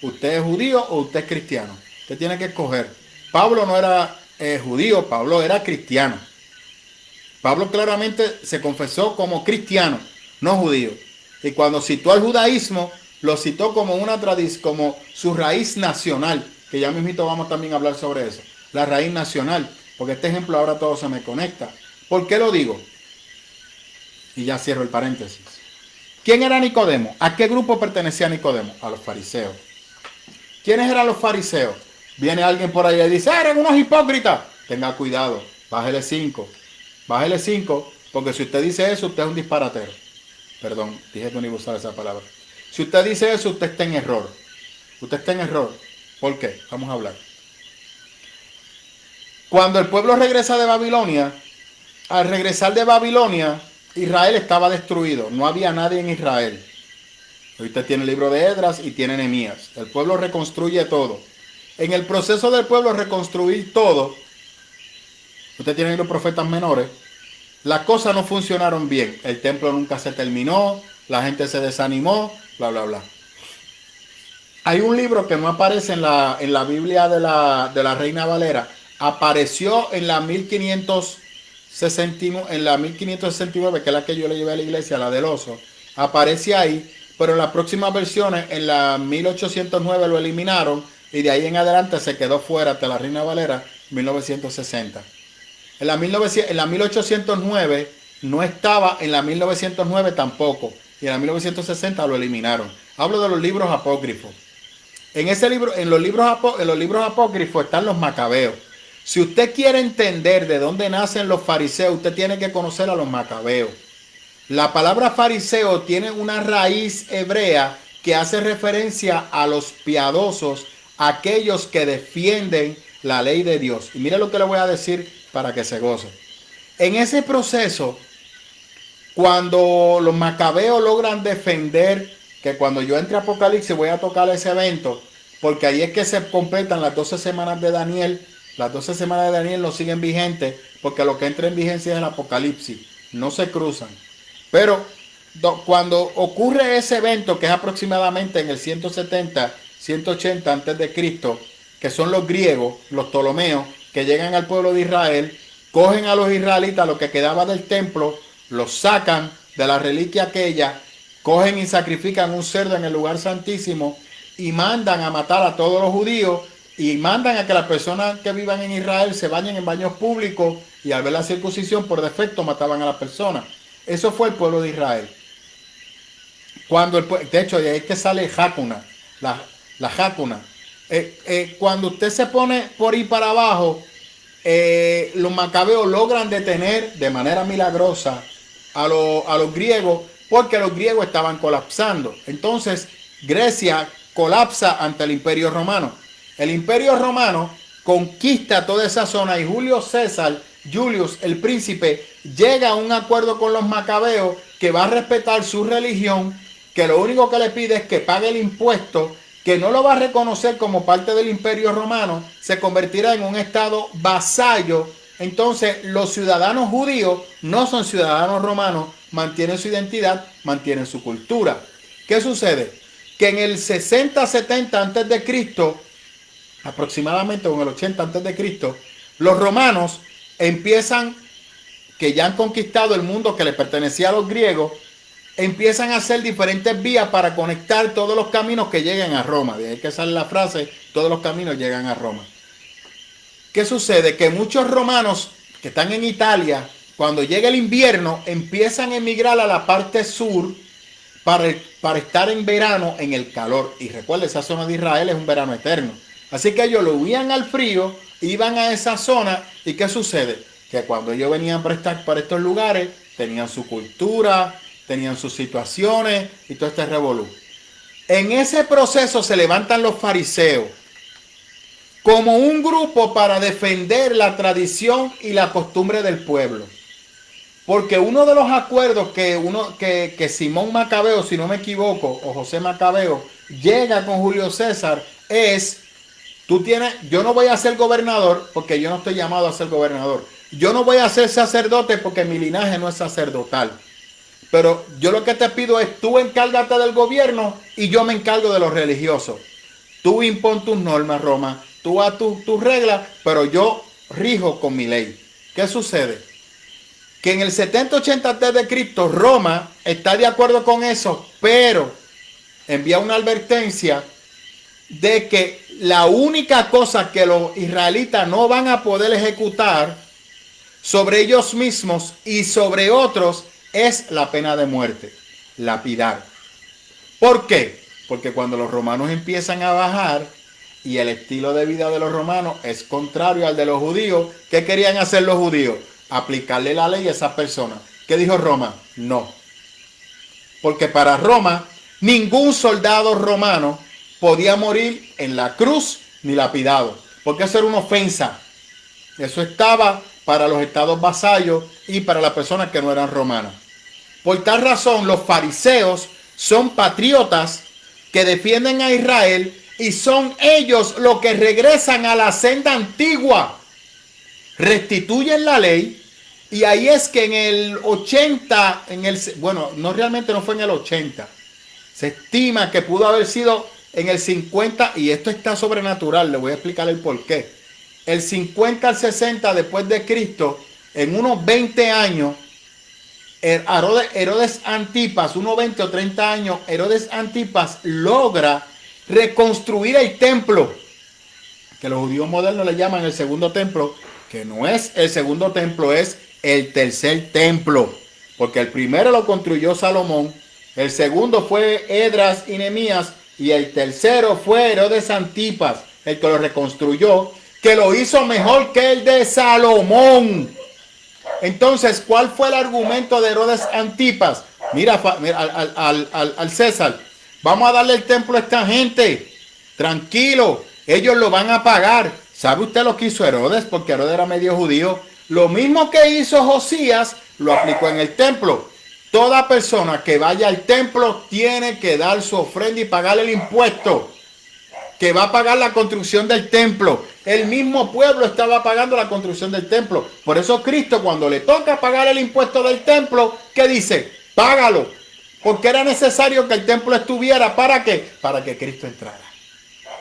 ¿Usted es judío o usted es cristiano? Usted tiene que escoger. Pablo no era judío, Pablo era cristiano. Pablo claramente se confesó como cristiano, no judío. Y cuando citó al judaísmo, lo citó como una tradición, como su raíz nacional, que ya mismito vamos también a hablar sobre eso. La raíz nacional, porque este ejemplo ahora todo se me conecta. ¿Por qué lo digo? Y ya cierro el paréntesis. ¿Quién era Nicodemo? ¿A qué grupo pertenecía Nicodemo? A los fariseos. ¿Quiénes eran los fariseos? Viene alguien por ahí y dice, eran unos hipócritas. Tenga cuidado, bájele 5. Bájele 5, porque si usted dice eso, usted es un disparatero. Perdón, dije que no iba a usar esa palabra. Si usted dice eso, usted está en error. Usted está en error. ¿Por qué? Vamos a hablar. Cuando el pueblo regresa de Babilonia, al regresar de Babilonia, Israel estaba destruido. No había nadie en Israel. Usted tiene el libro de Esdras y tiene Nehemías. El pueblo reconstruye todo. En el proceso del pueblo reconstruir todo, usted tiene los profetas menores, las cosas no funcionaron bien. El templo nunca se terminó, la gente se desanimó, bla, bla, bla. Hay un libro que no aparece en la Biblia de la Reina Valera. Apareció en la 1569, que es la que yo le llevé a la iglesia, la del oso. Aparece ahí, pero en las próximas versiones, en la 1809 lo eliminaron y de ahí en adelante se quedó fuera de la Reina Valera 1960. En la 1809 no estaba, en la 1909 tampoco, y en la 1960 lo eliminaron. Hablo de los libros apócrifos. En ese libro, en los libros apócrifos están los macabeos. Si usted quiere entender de dónde nacen los fariseos, usted tiene que conocer a los macabeos. La palabra fariseo tiene una raíz hebrea que hace referencia a los piadosos, aquellos que defienden la ley de Dios. Y mire lo que le voy a decir para que se goce. En ese proceso, cuando los macabeos logran defender, que cuando yo entre a Apocalipsis voy a tocar ese evento, porque ahí es que se completan las 12 semanas de Daniel. Las 12 semanas de Daniel no siguen vigentes, porque lo que entra en vigencia es el Apocalipsis. No se cruzan. Pero cuando ocurre ese evento, que es aproximadamente en el 170, 180 antes de Cristo, que son los griegos, los ptolomeos, que llegan al pueblo de Israel, cogen a los israelitas, lo que quedaba del templo, los sacan de la reliquia aquella, cogen y sacrifican un cerdo en el lugar santísimo y mandan a matar a todos los judíos y mandan a que las personas que vivan en Israel se bañen en baños públicos, y al ver la circuncisión por defecto mataban a las personas. Eso fue el pueblo de Israel. De hecho, de ahí es que sale Jacuna, la Jacuna. Cuando usted se pone por ahí para abajo, los macabeos logran detener de manera milagrosa a los griegos, porque los griegos estaban colapsando. Entonces Grecia colapsa ante el Imperio Romano. El Imperio Romano conquista toda esa zona y Julius, el príncipe, llega a un acuerdo con los macabeos que va a respetar su religión, que lo único que le pide es que pague el impuesto, que no lo va a reconocer como parte del Imperio Romano, se convertirá en un estado vasallo. Entonces los ciudadanos judíos no son ciudadanos romanos, mantienen su identidad, mantienen su cultura. ¿Qué sucede? Que en el 60-70 antes de Cristo, aproximadamente en el 80 antes de Cristo, los romanos empiezan, que ya han conquistado el mundo que le pertenecía a los griegos, empiezan a hacer diferentes vías para conectar todos los caminos que lleguen a Roma. De ahí que sale la frase, todos los caminos llegan a Roma. ¿Qué sucede? Que muchos romanos que están en Italia, cuando llega el invierno, empiezan a emigrar a la parte sur para estar en verano en el calor. Y recuerda, esa zona de Israel es un verano eterno. Así que ellos lo huían al frío, iban a esa zona. ¿Y qué sucede? Que cuando ellos venían para estos lugares, tenían su cultura, tenían sus situaciones y todo este revolú. En ese proceso se levantan los fariseos como un grupo para defender la tradición y la costumbre del pueblo. Porque uno de los acuerdos que Simón Macabeo, si no me equivoco, o José Macabeo, llega con Julio César es, yo no voy a ser gobernador porque yo no estoy llamado a ser gobernador. Yo no voy a ser sacerdote porque mi linaje no es sacerdotal. Pero yo lo que te pido es, tú encárgate del gobierno y yo me encargo de los religiosos. Tú impon tus normas, Roma, tú haz tus reglas, pero yo rijo con mi ley. ¿Qué sucede? Que en el 70-80 a.C. Roma está de acuerdo con eso, pero envía una advertencia de que la única cosa que los israelitas no van a poder ejecutar sobre ellos mismos y sobre otros es la pena de muerte, lapidar. ¿Por qué? Porque cuando los romanos empiezan a bajar y el estilo de vida de los romanos es contrario al de los judíos, ¿qué querían hacer los judíos? Aplicarle la ley a esas personas. ¿Qué dijo Roma? No. Porque para Roma, ningún soldado romano podía morir en la cruz ni lapidado. Porque eso era una ofensa. Eso estaba para los estados vasallos y para las personas que no eran romanas. Por tal razón, los fariseos son patriotas que defienden a Israel y son ellos los que regresan a la senda antigua. Restituyen la ley y ahí es que en el 80, no realmente no fue en el 80, se estima que pudo haber sido en el 50 y esto está sobrenatural, le voy a explicar el por qué. El 50 al 60 después de Cristo, en unos 20 años, Herodes Antipas, unos 20 o 30 años, Herodes Antipas logra reconstruir el templo, que los judíos modernos le llaman el segundo templo, que no es el segundo templo, es el tercer templo, porque el primero lo construyó Salomón, el segundo fue Esdras y Nehemías, y el tercero fue Herodes Antipas, el que lo reconstruyó, que lo hizo mejor que el de Salomón. Entonces, ¿cuál fue el argumento de Herodes Antipas? Mira al César, vamos a darle el templo a esta gente, tranquilo, ellos lo van a pagar. ¿Sabe usted lo que hizo Herodes? Porque Herodes era medio judío. Lo mismo que hizo Josías, lo aplicó en el templo. Toda persona que vaya al templo tiene que dar su ofrenda y pagar el impuesto que va a pagar la construcción del templo. El mismo pueblo estaba pagando la construcción del templo. Por eso Cristo, cuando le toca pagar el impuesto del templo, ¿qué dice? Págalo. Porque era necesario que el templo estuviera. ¿Para qué? Para que Cristo entrara.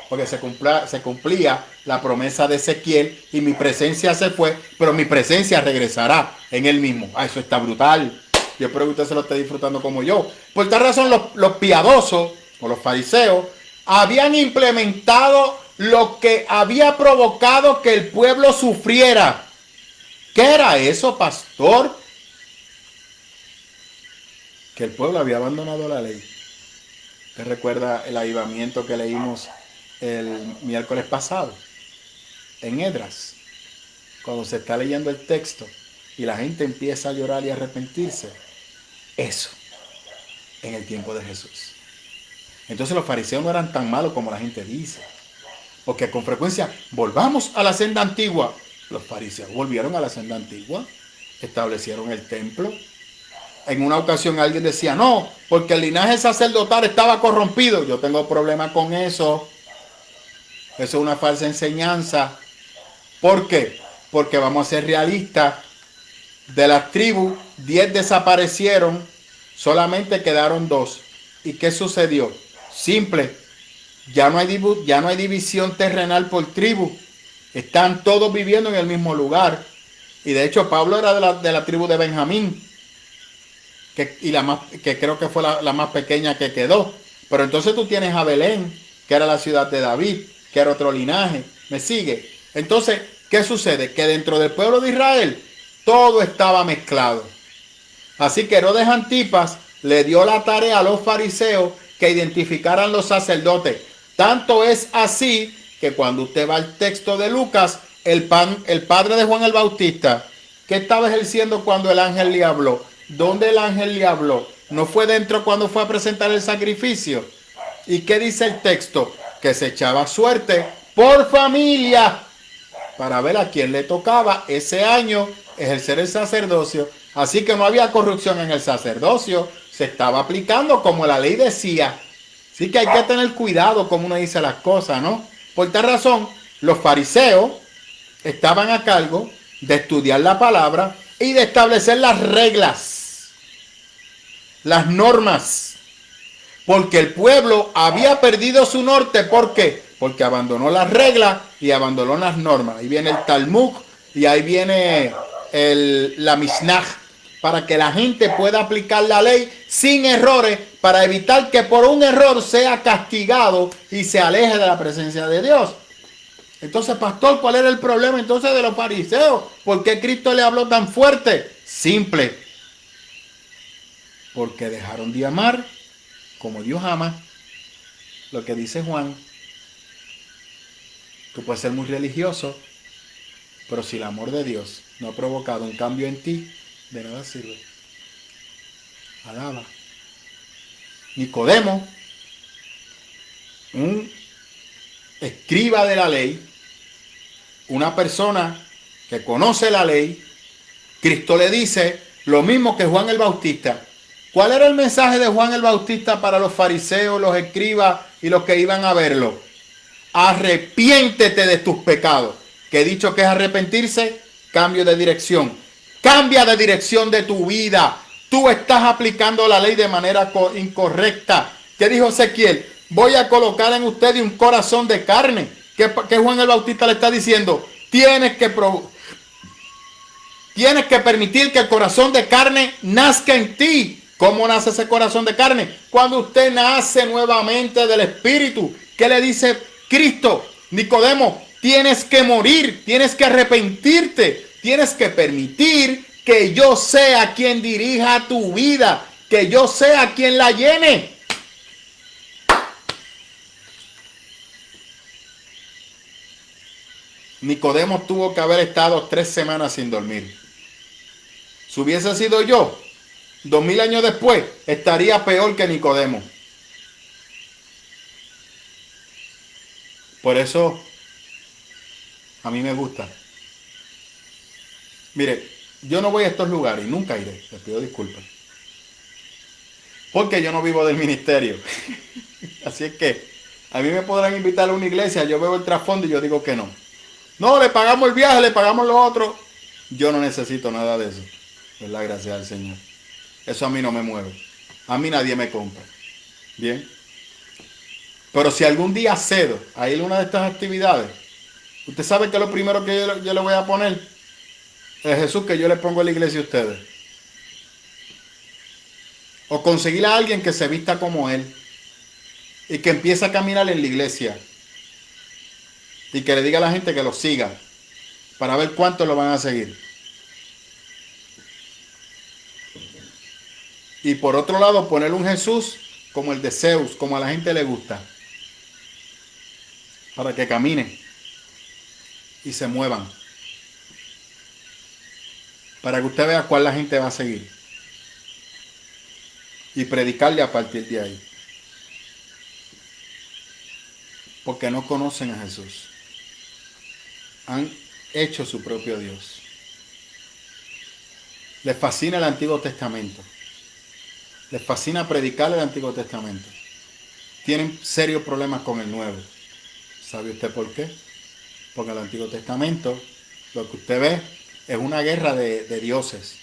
Porque se cumplía la promesa de Ezequiel y mi presencia se fue, pero mi presencia regresará en él mismo. Eso está brutal. Yo espero que usted se lo esté disfrutando como yo. Por tal razón, los piadosos o los fariseos habían implementado lo que había provocado que el pueblo sufriera. ¿Qué era eso, pastor? Que el pueblo había abandonado la ley. ¿Usted recuerda el avivamiento que leímos el miércoles pasado en Esdras? Cuando se está leyendo el texto y la gente empieza a llorar y a arrepentirse. Eso, en el tiempo de Jesús. Entonces los fariseos no eran tan malos como la gente dice. Porque con frecuencia, volvamos a la senda antigua. Los fariseos volvieron a la senda antigua, establecieron el templo. En una ocasión alguien decía, no, porque el linaje sacerdotal estaba corrompido. Yo tengo problema con eso. Eso es una falsa enseñanza. ¿Por qué? Porque vamos a ser realistas. De las tribus, 10 desaparecieron, solamente quedaron 2. ¿Y qué sucedió? Simple, ya no hay división terrenal por tribu. Están todos viviendo en el mismo lugar. Y de hecho Pablo era de la tribu de Benjamín, que creo que fue la más pequeña que quedó. Pero entonces tú tienes a Belén, que era la ciudad de David, que era otro linaje. ¿Me sigue? Entonces, ¿qué sucede? Que dentro del pueblo de Israel Todo estaba mezclado. Así que Herodes Antipas le dio la tarea a los fariseos que identificaran los sacerdotes. Tanto es así que cuando usted va al texto de Lucas, el padre de Juan el Bautista, ¿qué estaba ejerciendo cuando el ángel le habló? ¿Dónde el ángel le habló? ¿No fue dentro cuando fue a presentar el sacrificio? ¿Y qué dice el texto? Que se echaba suerte por familia para ver a quién le tocaba ese año ejercer el sacerdocio. Así que no había corrupción en el sacerdocio, se estaba aplicando como la ley decía. Así que hay que tener cuidado como uno dice las cosas, ¿no? Por tal razón, los fariseos estaban a cargo de estudiar la palabra y de establecer las reglas, las normas, porque el pueblo había perdido su norte. ¿Por qué? Porque abandonó las reglas y abandonó las normas. Ahí viene el Talmud y ahí viene la Mishnah, para que la gente pueda aplicar la ley sin errores, para evitar que por un error sea castigado y se aleje de la presencia de Dios. Entonces, pastor, ¿cuál era el problema entonces de los fariseos? ¿Por qué Cristo le habló tan fuerte? Simple. Porque dejaron de amar como Dios ama. Lo que dice Juan. Tú puedes ser muy religioso, pero si el amor de Dios no ha provocado un cambio en ti, de nada sirve. Alaba. Nicodemo, un escriba de la ley, una persona que conoce la ley, Cristo le dice lo mismo que Juan el Bautista. ¿Cuál era el mensaje de Juan el Bautista para los fariseos, los escribas y los que iban a verlo? Arrepiéntete de tus pecados. ¿Qué he dicho que es arrepentirse? Cambio de dirección. Cambia de dirección de tu vida. Tú estás aplicando la ley de manera incorrecta. ¿Qué dijo Ezequiel? Voy a colocar en usted un corazón de carne. ¿Qué Juan el Bautista le está diciendo? Tienes que permitir que el corazón de carne nazca en ti. ¿Cómo nace ese corazón de carne? Cuando usted nace nuevamente del Espíritu. ¿Qué le dice Cristo? Nicodemo, tienes que morir, tienes que arrepentirte, tienes que permitir que yo sea quien dirija tu vida, que yo sea quien la llene. Nicodemo tuvo que haber estado 3 semanas sin dormir. Si hubiese sido yo, 2000 años después, estaría peor que Nicodemo. Por eso, a mí me gusta. Mire, yo no voy a estos lugares y nunca iré, les pido disculpas. Porque yo no vivo del ministerio. Así es que a mí me podrán invitar a una iglesia, yo veo el trasfondo y yo digo que no. No, le pagamos el viaje, le pagamos lo otro. Yo no necesito nada de eso. ¿Verdad? Gracias al Señor. Eso a mí no me mueve. A mí nadie me compra. Bien. Pero si algún día cedo a ir a una de estas actividades, usted sabe que lo primero que yo le voy a poner es Jesús, que yo le pongo a la iglesia a ustedes. O conseguir a alguien que se vista como él y que empiece a caminar en la iglesia y que le diga a la gente que lo siga para ver cuántos lo van a seguir. Y por otro lado, poner un Jesús como el de Zeus, como a la gente le gusta, para que caminen y se muevan, para que usted vea cuál la gente va a seguir y predicarle a partir de ahí, porque no conocen a Jesús, han hecho su propio Dios, les fascina el Antiguo Testamento, les fascina predicar el Antiguo Testamento, tienen serios problemas con el Nuevo. ¿Sabe usted por qué? Porque en el Antiguo Testamento lo que usted ve es una guerra de dioses.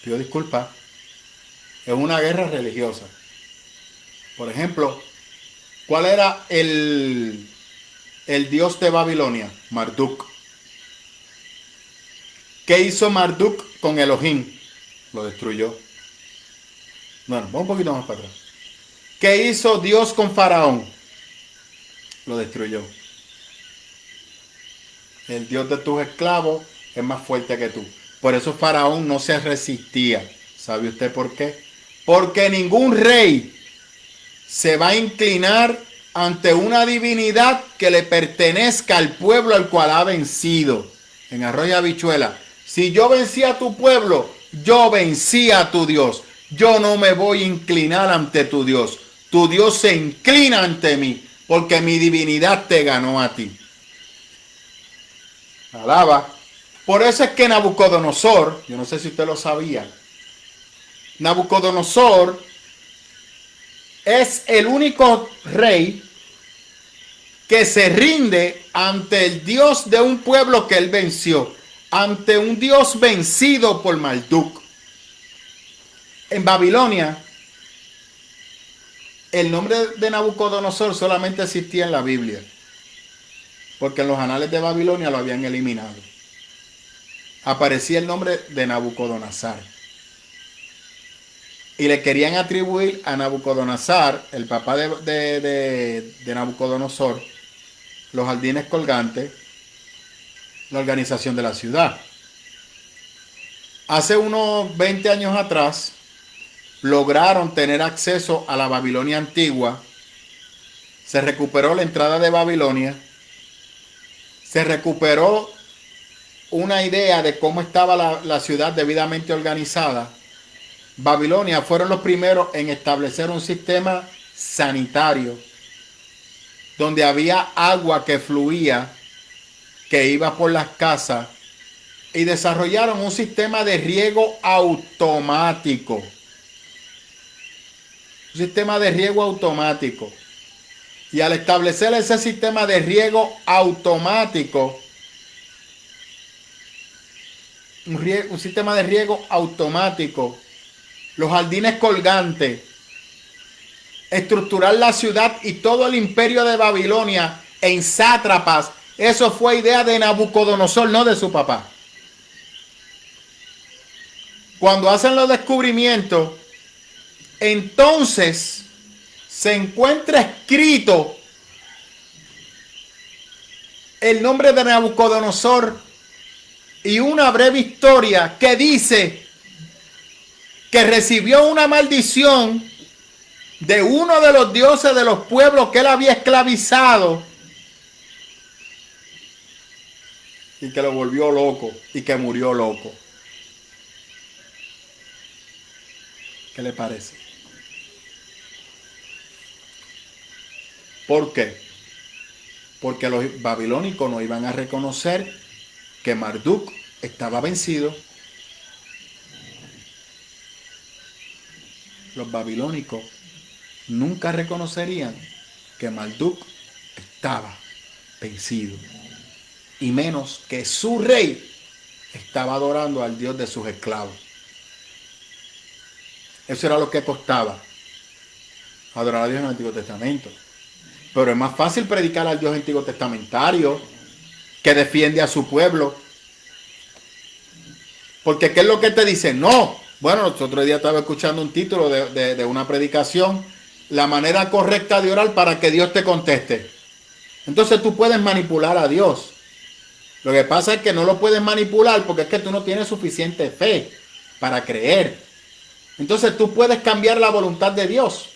Pido disculpas. Es una guerra religiosa. Por ejemplo, ¿cuál era el dios de Babilonia? Marduk. ¿Qué hizo Marduk con Elohim? Lo destruyó. Bueno, vamos un poquito más para atrás. ¿Qué hizo Dios con Faraón? Lo destruyó. El Dios de tus esclavos es más fuerte que tú. Por eso Faraón no se resistía. ¿Sabe usted por qué? Porque ningún rey se va a inclinar ante una divinidad que le pertenezca al pueblo al cual ha vencido. En arroz y habichuela, si yo vencí a tu pueblo, yo vencí a tu Dios. Yo no me voy a inclinar ante tu Dios. Tu Dios se inclina ante mí, porque mi divinidad te ganó a ti. Alaba. Por eso es que Nabucodonosor, yo no sé si usted lo sabía, Nabucodonosor es el único rey que se rinde ante el Dios de un pueblo que él venció, ante un Dios vencido por Marduk. En Babilonia, el nombre de Nabucodonosor solamente existía en la Biblia, porque en los anales de Babilonia lo habían eliminado. Aparecía el nombre de Nabucodonosor. Y le querían atribuir a Nabucodonosor, el papá de Nabucodonosor, los jardines colgantes, la organización de la ciudad. Hace unos 20 años atrás, lograron tener acceso a la Babilonia antigua. Se recuperó la entrada de Babilonia. Se recuperó una idea de cómo estaba la ciudad debidamente organizada. Babilonia fueron los primeros en establecer un sistema sanitario donde había agua que fluía, que iba por las casas, y desarrollaron un sistema de riego automático. Un sistema de riego automático. Y al establecer ese sistema de riego automático, un sistema de riego automático, los jardines colgantes, estructurar la ciudad y todo el imperio de Babilonia en sátrapas, eso fue idea de Nabucodonosor, no de su papá. Cuando hacen los descubrimientos, entonces se encuentra escrito el nombre de Nabucodonosor y una breve historia que dice que recibió una maldición de uno de los dioses de los pueblos que él había esclavizado y que lo volvió loco y que murió loco. ¿Qué le parece? ¿Por qué? Porque los babilónicos no iban a reconocer que Marduk estaba vencido. Los babilónicos nunca reconocerían que Marduk estaba vencido, y menos que su rey estaba adorando al Dios de sus esclavos. Eso era lo que costaba adorar a Dios en el Antiguo Testamento. Pero es más fácil predicar al Dios antiguo testamentario que defiende a su pueblo. Porque ¿qué es lo que te dice? No. Bueno, el otro día estaba escuchando un título de una predicación, la manera correcta de orar para que Dios te conteste. Entonces tú puedes manipular a Dios. Lo que pasa es que no lo puedes manipular porque es que tú no tienes suficiente fe para creer. Entonces tú puedes cambiar la voluntad de Dios.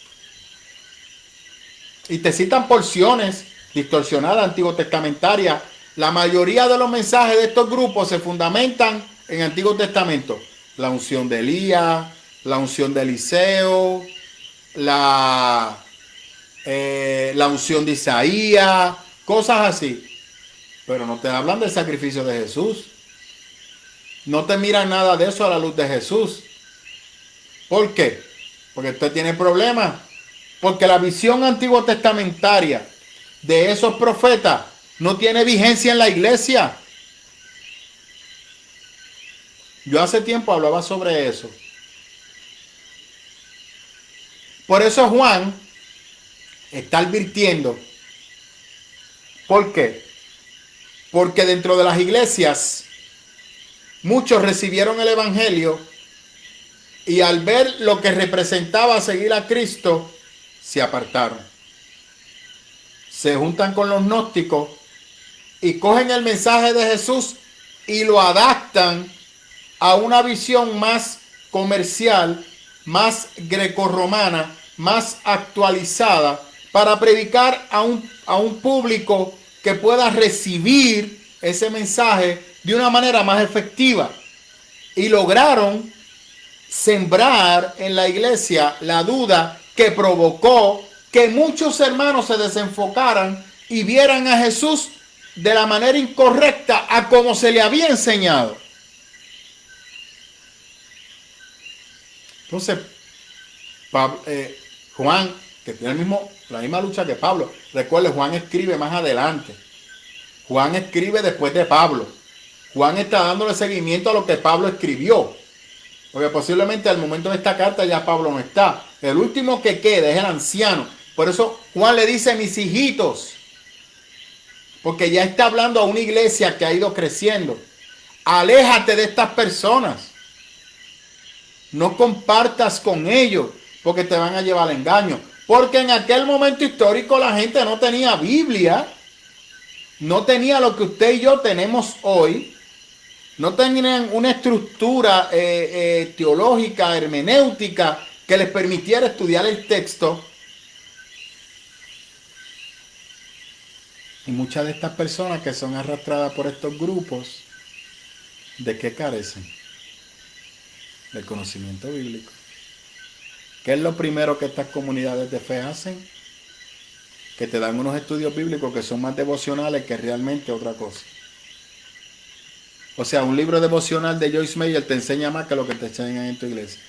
Y te citan porciones distorsionadas antiguo testamentaria. La mayoría de los mensajes de estos grupos se fundamentan en el Antiguo Testamento. La unción de Elías, la unción de Eliseo, la unción de Isaías, cosas así. Pero no te hablan del sacrificio de Jesús. No te miran nada de eso a la luz de Jesús. ¿Por qué? Porque usted tiene problemas. Porque la visión antiguo testamentaria de esos profetas no tiene vigencia en la iglesia. Yo hace tiempo hablaba sobre eso. Por eso Juan está advirtiendo. ¿Por qué? Porque dentro de las iglesias muchos recibieron el evangelio y al ver lo que representaba seguir a Cristo, se apartaron. Se juntan con los gnósticos y cogen el mensaje de Jesús y lo adaptan a una visión más comercial, más grecorromana, más actualizada, para predicar a un público que pueda recibir ese mensaje de una manera más efectiva. Y lograron sembrar en la iglesia la duda que provocó que muchos hermanos se desenfocaran y vieran a Jesús de la manera incorrecta a como se le había enseñado. Entonces, Juan, que tiene la misma lucha que Pablo, recuerde, Juan escribe más adelante. Juan escribe después de Pablo. Juan está dándole seguimiento a lo que Pablo escribió. Porque posiblemente al momento de esta carta ya Pablo no está. El último que queda es el anciano. Por eso Juan le dice mis hijitos. Porque ya está hablando a una iglesia que ha ido creciendo. Aléjate de estas personas. No compartas con ellos porque te van a llevar al engaño. Porque en aquel momento histórico la gente no tenía Biblia. No tenía lo que usted y yo tenemos hoy. No tenían una estructura teológica, hermenéutica, que les permitiera estudiar el texto. Y muchas de estas personas que son arrastradas por estos grupos, ¿de qué carecen? Del conocimiento bíblico. ¿Qué es lo primero que estas comunidades de fe hacen? Que te dan unos estudios bíblicos que son más devocionales que realmente otra cosa. O sea, un libro devocional de Joyce Meyer te enseña más que lo que te enseñan en tu iglesia.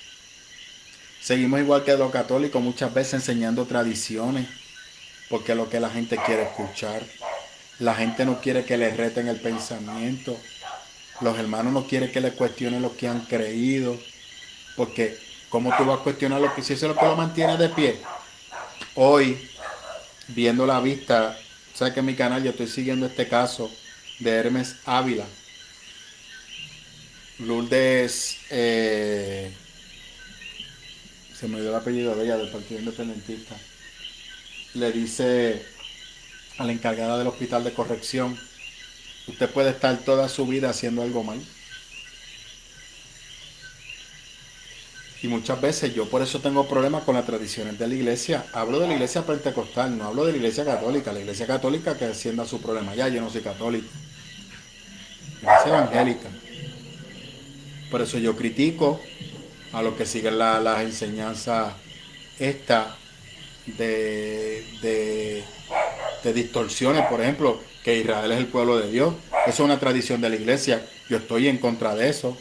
Seguimos igual que los católicos, muchas veces enseñando tradiciones, porque es lo que la gente quiere escuchar. La gente no quiere que le reten el pensamiento. Los hermanos no quieren que le cuestionen lo que han creído. Porque, ¿cómo tú vas a cuestionar lo que si eso es lo que lo mantiene de pie? Hoy, viendo la vista, sabes que en mi canal yo estoy siguiendo este caso de Hermes Ávila. Lourdes, se me dio el apellido de ella, del Partido Independentista, le dice a la encargada del hospital de corrección, usted puede estar toda su vida haciendo algo mal. Y muchas veces yo por eso tengo problemas con las tradiciones de la iglesia. Hablo de la iglesia pentecostal, no hablo de la iglesia católica. La iglesia católica que hacienda su problema. Ya, yo no soy católico. La iglesia evangélica. Por eso yo critico a los que siguen las enseñanzas de distorsiones, por ejemplo, que Israel es el pueblo de Dios. Eso es una tradición de la iglesia. Yo estoy en contra de eso.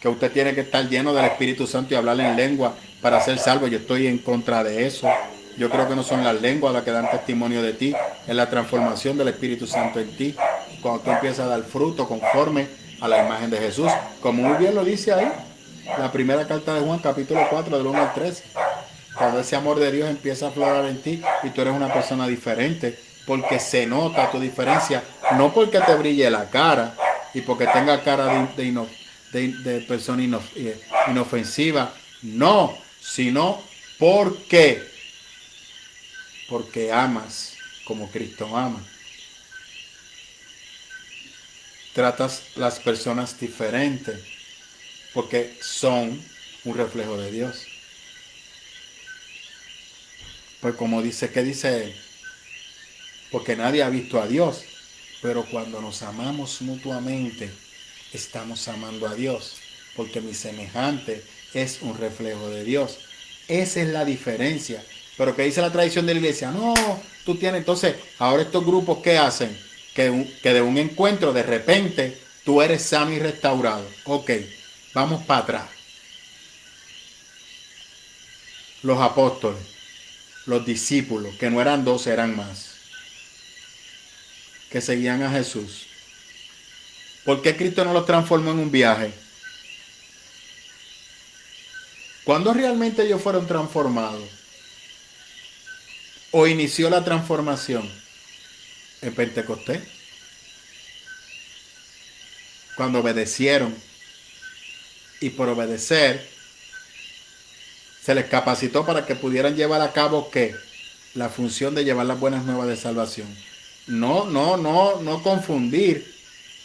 Que usted tiene que estar lleno del Espíritu Santo y hablar en lengua para ser salvo. Yo estoy en contra de eso. Yo creo que no son las lenguas las que dan testimonio de ti, es la transformación del Espíritu Santo en ti. Cuando tú empiezas a dar fruto conforme a la imagen de Jesús, como muy bien lo dice ahí, la primera carta de Juan, capítulo 4, del 1 al 13. Cuando ese amor de Dios empieza a aflorar en ti y tú eres una persona diferente, porque se nota tu diferencia, no porque te brille la cara y porque tenga cara de persona inofensiva, no, sino porque amas como Cristo ama. Tratas las personas diferentes porque son un reflejo de Dios. Pues como dice, ¿qué dice él? Porque nadie ha visto a Dios, pero cuando nos amamos mutuamente, estamos amando a Dios, porque mi semejante es un reflejo de Dios. Esa es la diferencia. Pero ¿qué dice la tradición de la iglesia? No, tú tienes, entonces, ahora estos grupos, ¿qué hacen? Que de un encuentro, de repente, tú eres sano y restaurado. Ok, vamos para atrás. Los apóstoles, los discípulos, que no eran 12, eran más, que seguían a Jesús. ¿Por qué Cristo no los transformó en un viaje? ¿Cuándo realmente ellos fueron transformados? ¿O inició la transformación? En Pentecostés. Cuando obedecieron. Y por obedecer, se les capacitó para que pudieran llevar a cabo ¿qué? La función de llevar las buenas nuevas de salvación. No confundir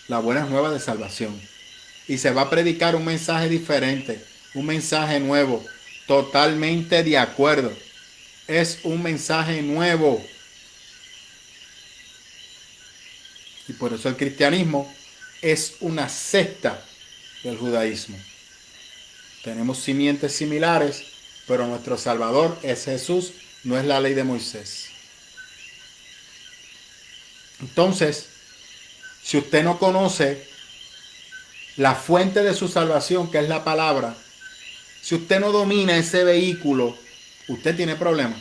las buenas nuevas de salvación. y se va a predicar un mensaje diferente, un mensaje nuevo, totalmente de acuerdo. Es un mensaje nuevo. Y por eso el cristianismo es una secta del judaísmo. Tenemos simientes similares, pero nuestro Salvador es Jesús, no es la ley de Moisés. Entonces, si usted no conoce la fuente de su salvación, que es la palabra, si usted no domina ese vehículo, usted tiene problemas.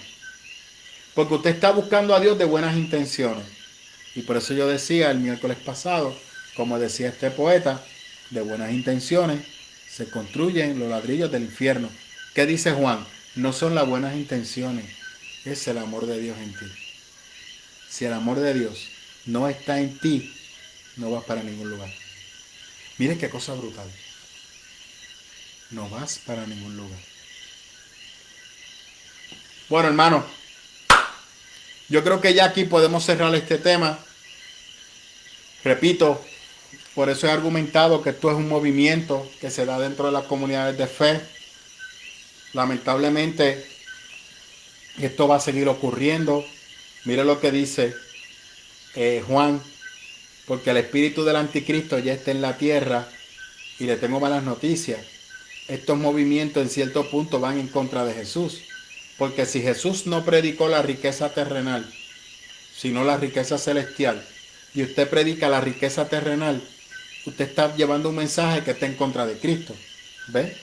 Porque usted está buscando a Dios de buenas intenciones. Y por eso yo decía el miércoles pasado, como decía este poeta, de buenas intenciones se construyen los ladrillos del infierno. ¿Qué dice Juan? No son las buenas intenciones, es el amor de Dios en ti. Si el amor de Dios no está en ti, no vas para ningún lugar. Miren qué cosa brutal. No vas para ningún lugar. Bueno, hermano, yo creo que ya aquí podemos cerrar este tema. Repito, por eso he argumentado que esto es un movimiento que se da dentro de las comunidades de fe. Lamentablemente, esto va a seguir ocurriendo. Mire lo que dice Juan, porque el espíritu del anticristo ya está en la tierra y le tengo malas noticias. Estos movimientos en cierto punto van en contra de Jesús, porque si Jesús no predicó la riqueza terrenal, sino la riqueza celestial, y usted predica la riqueza terrenal, usted está llevando un mensaje que está en contra de Cristo. ¿Ve?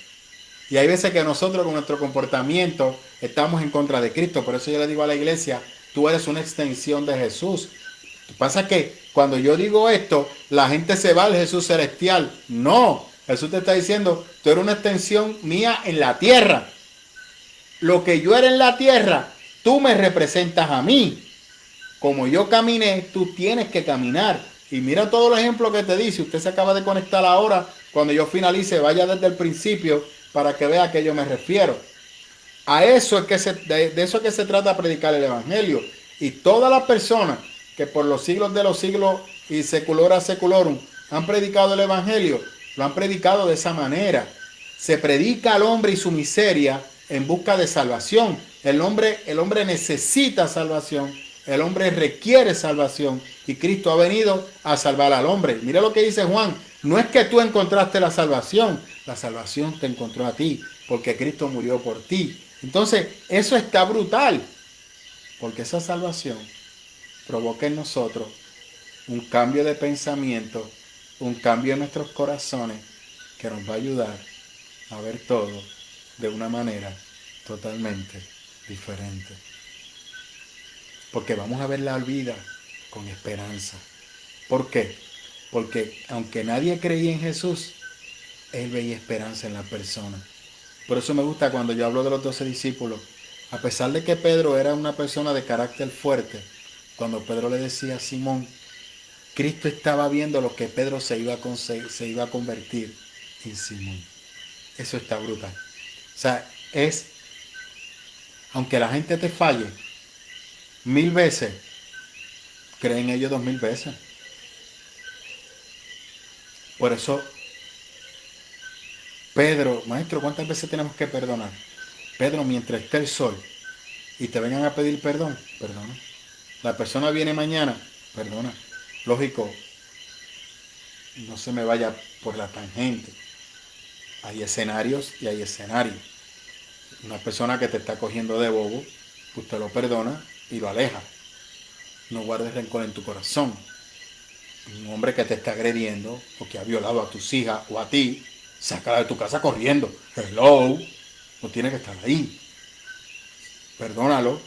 Y hay veces que nosotros con nuestro comportamiento estamos en contra de Cristo. Por eso yo le digo a la iglesia, tú eres una extensión de Jesús. Lo que pasa es que cuando yo digo esto, la gente se va al Jesús celestial. No, Jesús te está diciendo, tú eres una extensión mía en la tierra. Lo que yo era en la tierra, tú me representas a mí. Como yo caminé, tú tienes que caminar. Y mira todos los ejemplos que te di. Si usted se acaba de conectar ahora, cuando yo finalice, vaya desde el principio para que vea a qué yo me refiero. A eso es que de eso es que se trata predicar el evangelio. Y todas las personas que por los siglos de los siglos y seculora seculorum han predicado el evangelio, lo han predicado de esa manera. Se predica al hombre y su miseria en busca de salvación. El hombre necesita salvación. El hombre requiere salvación y Cristo ha venido a salvar al hombre. Mira lo que dice Juan. No es que tú encontraste la salvación te encontró a ti, porque Cristo murió por ti. Entonces, eso está brutal, porque esa salvación provoca en nosotros un cambio de pensamiento, un cambio en nuestros corazones, que nos va a ayudar a ver todo de una manera totalmente diferente. Porque vamos a ver la vida con esperanza. ¿Por qué? Porque aunque nadie creía en Jesús, él veía esperanza en la persona. Por eso me gusta cuando yo hablo de los 12 discípulos. A pesar de que Pedro era una persona de carácter fuerte, cuando Pedro le decía a Simón, Cristo estaba viendo lo que Pedro se iba a convertir en Simón. Eso está brutal. O sea, aunque la gente te falle 1000 veces, creen ellos 2000 veces. Por eso, Pedro, maestro, ¿cuántas veces tenemos que perdonar? Pedro, mientras esté el sol y te vengan a pedir perdón, perdona. La persona viene mañana, perdona. Lógico, no se me vaya por la tangente. Hay escenarios y hay escenarios. Una persona que te está cogiendo de bobo, usted lo perdona y lo aleja. No guardes rencor en tu corazón. Un hombre que te está agrediendo o que ha violado a tus hijas o a ti, sácala de tu casa corriendo. Hello, no tiene que estar ahí. Perdónalo,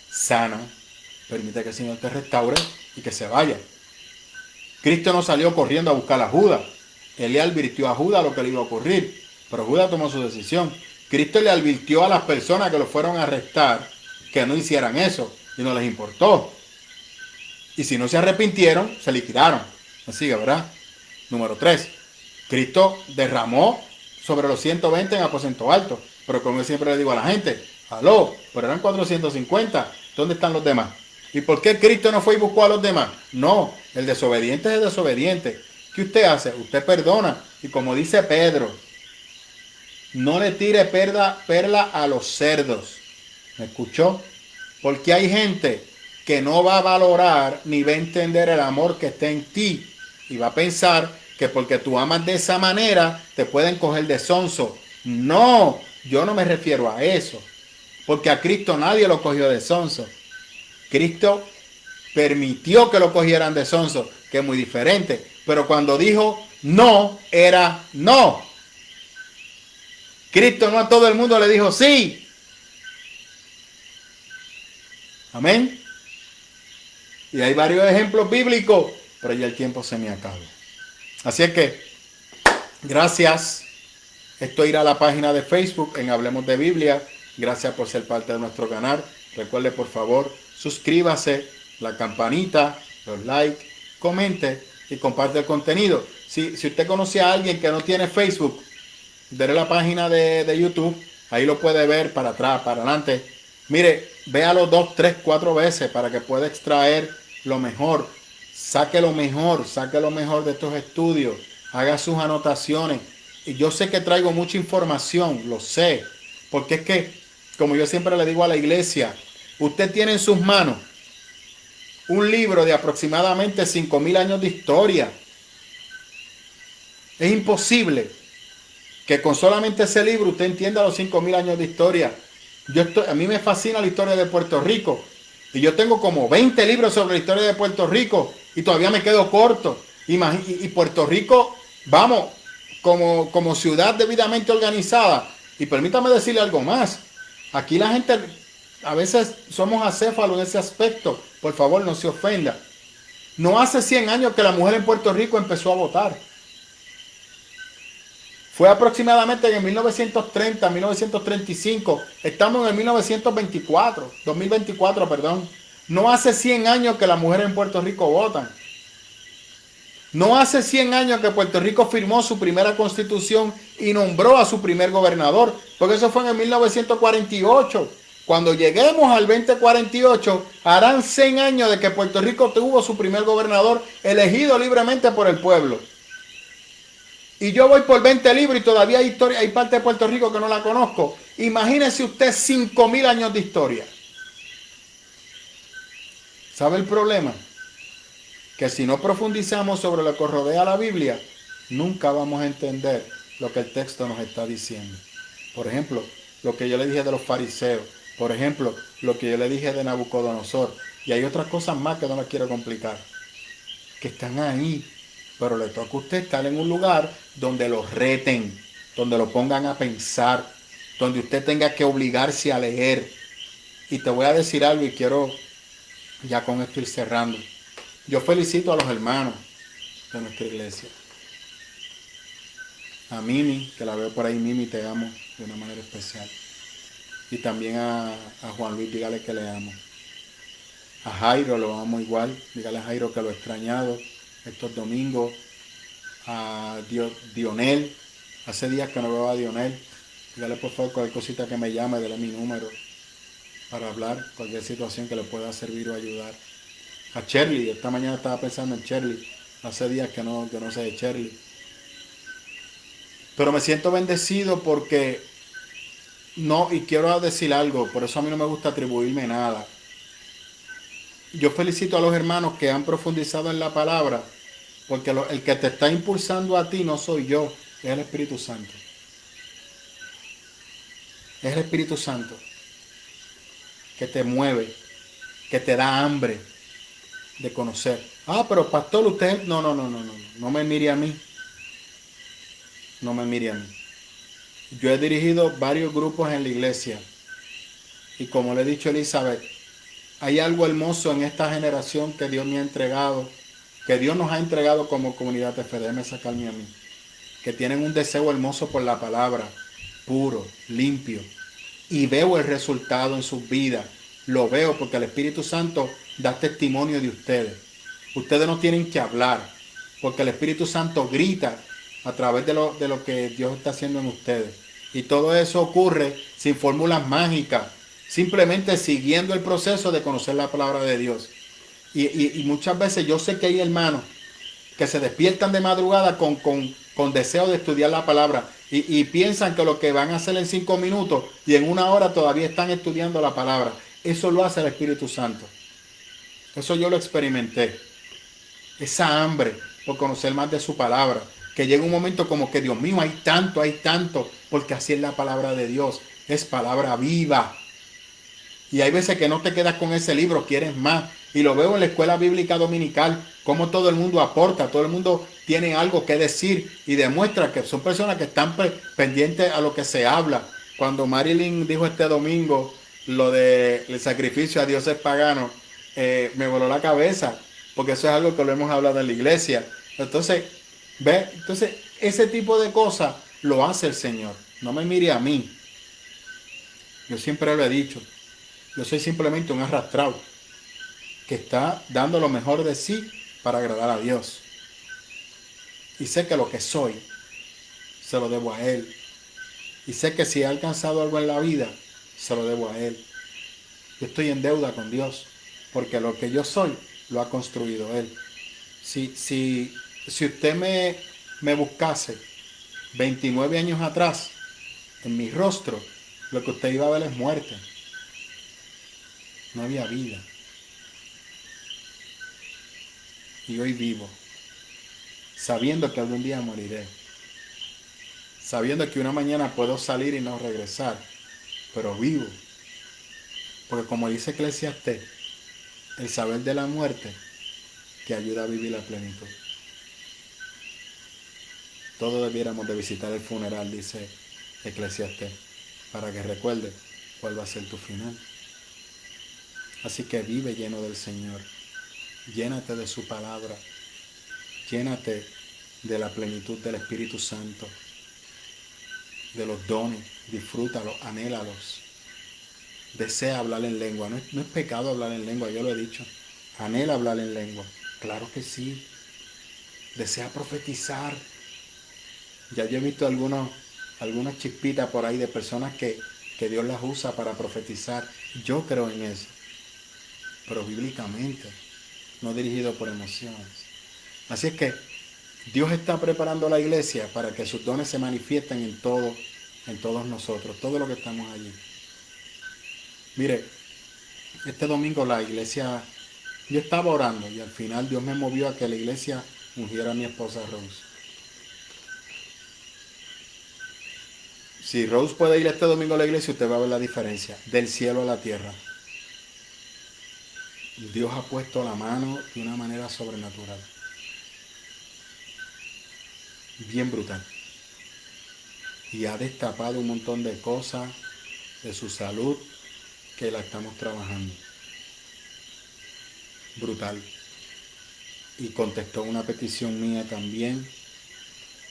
sana, permite que el Señor te restaure y que se vaya. Cristo no salió corriendo a buscar a Judas. Él le advirtió a Judas lo que le iba a ocurrir, pero Judas tomó su decisión. Cristo le advirtió a las personas que lo fueron a arrestar que no hicieran eso y no les importó. Y si no se arrepintieron, se liquidaron. ¿Me sigue, verdad? Número 3. Cristo derramó sobre los 120 en aposento alto. Pero como yo siempre le digo a la gente, aló, pero eran 450. ¿Dónde están los demás? ¿Y por qué Cristo no fue y buscó a los demás? No, el desobediente es el desobediente. ¿Qué usted hace? Usted perdona. Y como dice Pedro, no le tire perla a los cerdos. ¿Me escuchó? Porque hay gente que no va a valorar ni va a entender el amor que está en ti. Y va a pensar que porque tú amas de esa manera, te pueden coger de sonso. No, yo no me refiero a eso. Porque a Cristo nadie lo cogió de sonso. Cristo permitió que lo cogieran de sonso, que es muy diferente. Pero cuando dijo no, era no. Cristo no a todo el mundo le dijo sí. Amén. Y hay varios ejemplos bíblicos, pero ya el tiempo se me acabó. Así es que, gracias. Esto irá a la página de Facebook en Hablemos de Biblia. Gracias por ser parte de nuestro canal. Recuerde, por favor, suscríbase, la campanita, los likes, comente y comparte el contenido. Si usted conoce a alguien que no tiene Facebook, déle la página de YouTube. Ahí lo puede ver para atrás, para adelante. Mire, véalo 2, 3, 4 veces para que pueda extraer lo mejor. Saque lo mejor de estos estudios. Haga sus anotaciones. Y yo sé que traigo mucha información, lo sé. Porque es que, como yo siempre le digo a la iglesia, usted tiene en sus manos un libro de aproximadamente 5,000 años de historia. Es imposible que con solamente ese libro usted entienda los 5,000 años de historia. A mí me fascina la historia de Puerto Rico. Y yo tengo como 20 libros sobre la historia de Puerto Rico. Y todavía me quedo corto. Y Puerto Rico, vamos, como ciudad debidamente organizada. Y permítame decirle algo más. Aquí la gente, a veces somos acéfalos en ese aspecto. Por favor, no se ofenda. No hace 100 años que la mujer en Puerto Rico empezó a votar. Fue aproximadamente en el 1930, 1935. Estamos en el 2024, perdón. No hace 100 años que las mujeres en Puerto Rico votan. No hace 100 años que Puerto Rico firmó su primera constitución y nombró a su primer gobernador. Porque eso fue en el 1948. Cuando lleguemos al 2048, harán 100 años de que Puerto Rico tuvo su primer gobernador elegido libremente por el pueblo. Y yo voy por 20 libros y todavía hay parte de Puerto Rico que no la conozco. Imagínese usted 5,000 años de historia. ¿Sabe el problema? Que si no profundizamos sobre lo que rodea la Biblia, nunca vamos a entender lo que el texto nos está diciendo. Por ejemplo, lo que yo le dije de los fariseos. Por ejemplo, lo que yo le dije de Nabucodonosor. Y hay otras cosas más que no las quiero complicar. Que están ahí. Pero le toca a usted estar en un lugar donde lo reten, donde lo pongan a pensar, donde usted tenga que obligarse a leer. Y te voy a decir algo y quiero ya con esto ir cerrando. Yo felicito a los hermanos de nuestra iglesia. A Mimi, que la veo por ahí. Mimi, te amo de una manera especial. Y también a Juan Luis, dígale que le amo. A Jairo lo amo igual. Dígale a Jairo que lo he extrañado estos domingos. A Dionel, hace días que no veo a Dionel. Dígale por favor cualquier cosita que me llame, dale mi número para hablar, cualquier situación que le pueda servir o ayudar. A Shirley, esta mañana estaba pensando en Shirley, hace días que no sé de Shirley. Pero me siento bendecido porque y quiero decir algo, por eso a mí no me gusta atribuirme nada. Yo felicito a los hermanos que han profundizado en la palabra, porque el que te está impulsando a ti no soy yo, es el Espíritu Santo. Es el Espíritu Santo que te mueve, que te da hambre de conocer. Ah, pero pastor, usted... No me mire a mí. No me mire a mí. Yo he dirigido varios grupos en la iglesia. Y como le he dicho a Elizabeth, hay algo hermoso en esta generación que Dios me ha entregado, que Dios nos ha entregado como comunidad de fe. Déjeme sacarme a mí. Que tienen un deseo hermoso por la palabra, puro, limpio. Y veo el resultado en sus vidas. Lo veo porque el Espíritu Santo da testimonio de ustedes. Ustedes no tienen que hablar, porque el Espíritu Santo grita a través de lo que Dios está haciendo en ustedes. Y todo eso ocurre sin fórmulas mágicas, simplemente siguiendo el proceso de conocer la palabra de Dios. Y muchas veces yo sé que hay hermanos que se despiertan de madrugada con deseo de estudiar la palabra y piensan que lo que van a hacer en 5 minutos y en 1 hora todavía están estudiando la palabra. Eso lo hace el Espíritu Santo. Eso yo lo experimenté. Esa hambre por conocer más de su palabra. Que llega un momento como que, Dios mío, hay tanto, porque así es la palabra de Dios. Es palabra viva. Y hay veces que no te quedas con ese libro, quieres más. Y lo veo en la escuela bíblica dominical, como todo el mundo aporta, todo el mundo tiene algo que decir y demuestra que son personas que están pendientes a lo que se habla. Cuando Marilyn dijo este domingo lo del sacrificio a dioses paganos, me voló la cabeza, porque eso es algo que lo hemos hablado en la iglesia. Entonces, ¿ve? Entonces, ese tipo de cosas lo hace el Señor. No me mire a mí. Yo siempre lo he dicho. Yo soy simplemente un arrastrado que está dando lo mejor de sí para agradar a Dios. Y sé que lo que soy se lo debo a Él. Y sé que si he alcanzado algo en la vida, se lo debo a Él. Yo estoy en deuda con Dios, porque lo que yo soy lo ha construido Él. Si usted me buscase 29 años atrás, en mi rostro, lo que usted iba a ver es muerte. No había vida. Y hoy vivo, sabiendo que algún día moriré, sabiendo que una mañana puedo salir y no regresar, pero vivo, porque como dice Eclesiastés, el saber de la muerte te ayuda a vivir la plenitud. Todos debiéramos de visitar el funeral, dice Eclesiastés, para que recuerde cuál va a ser tu final. Así que vive lleno del Señor, llénate de su palabra, llénate de la plenitud del Espíritu Santo, de los dones, disfrútalos, anhélalos. Desea hablar en lengua. No es pecado hablar en lengua, yo lo he dicho. Anhela hablar en lengua. Claro que sí. Desea profetizar. Ya yo he visto algunas chispitas por ahí de personas que Dios las usa para profetizar. Yo creo en eso. Pero bíblicamente, no dirigido por emociones. Así es que Dios está preparando la iglesia para que sus dones se manifiesten en todos nosotros, todos los que estamos allí. Mire, este domingo la iglesia, yo estaba orando y al final Dios me movió a que la iglesia ungiera a mi esposa Rose. Si Rose puede ir este domingo a la iglesia, usted va a ver la diferencia del cielo a la tierra. Dios ha puesto la mano de una manera sobrenatural. Bien brutal. Y ha destapado un montón de cosas de su salud que la estamos trabajando. Brutal. Y contestó una petición mía también,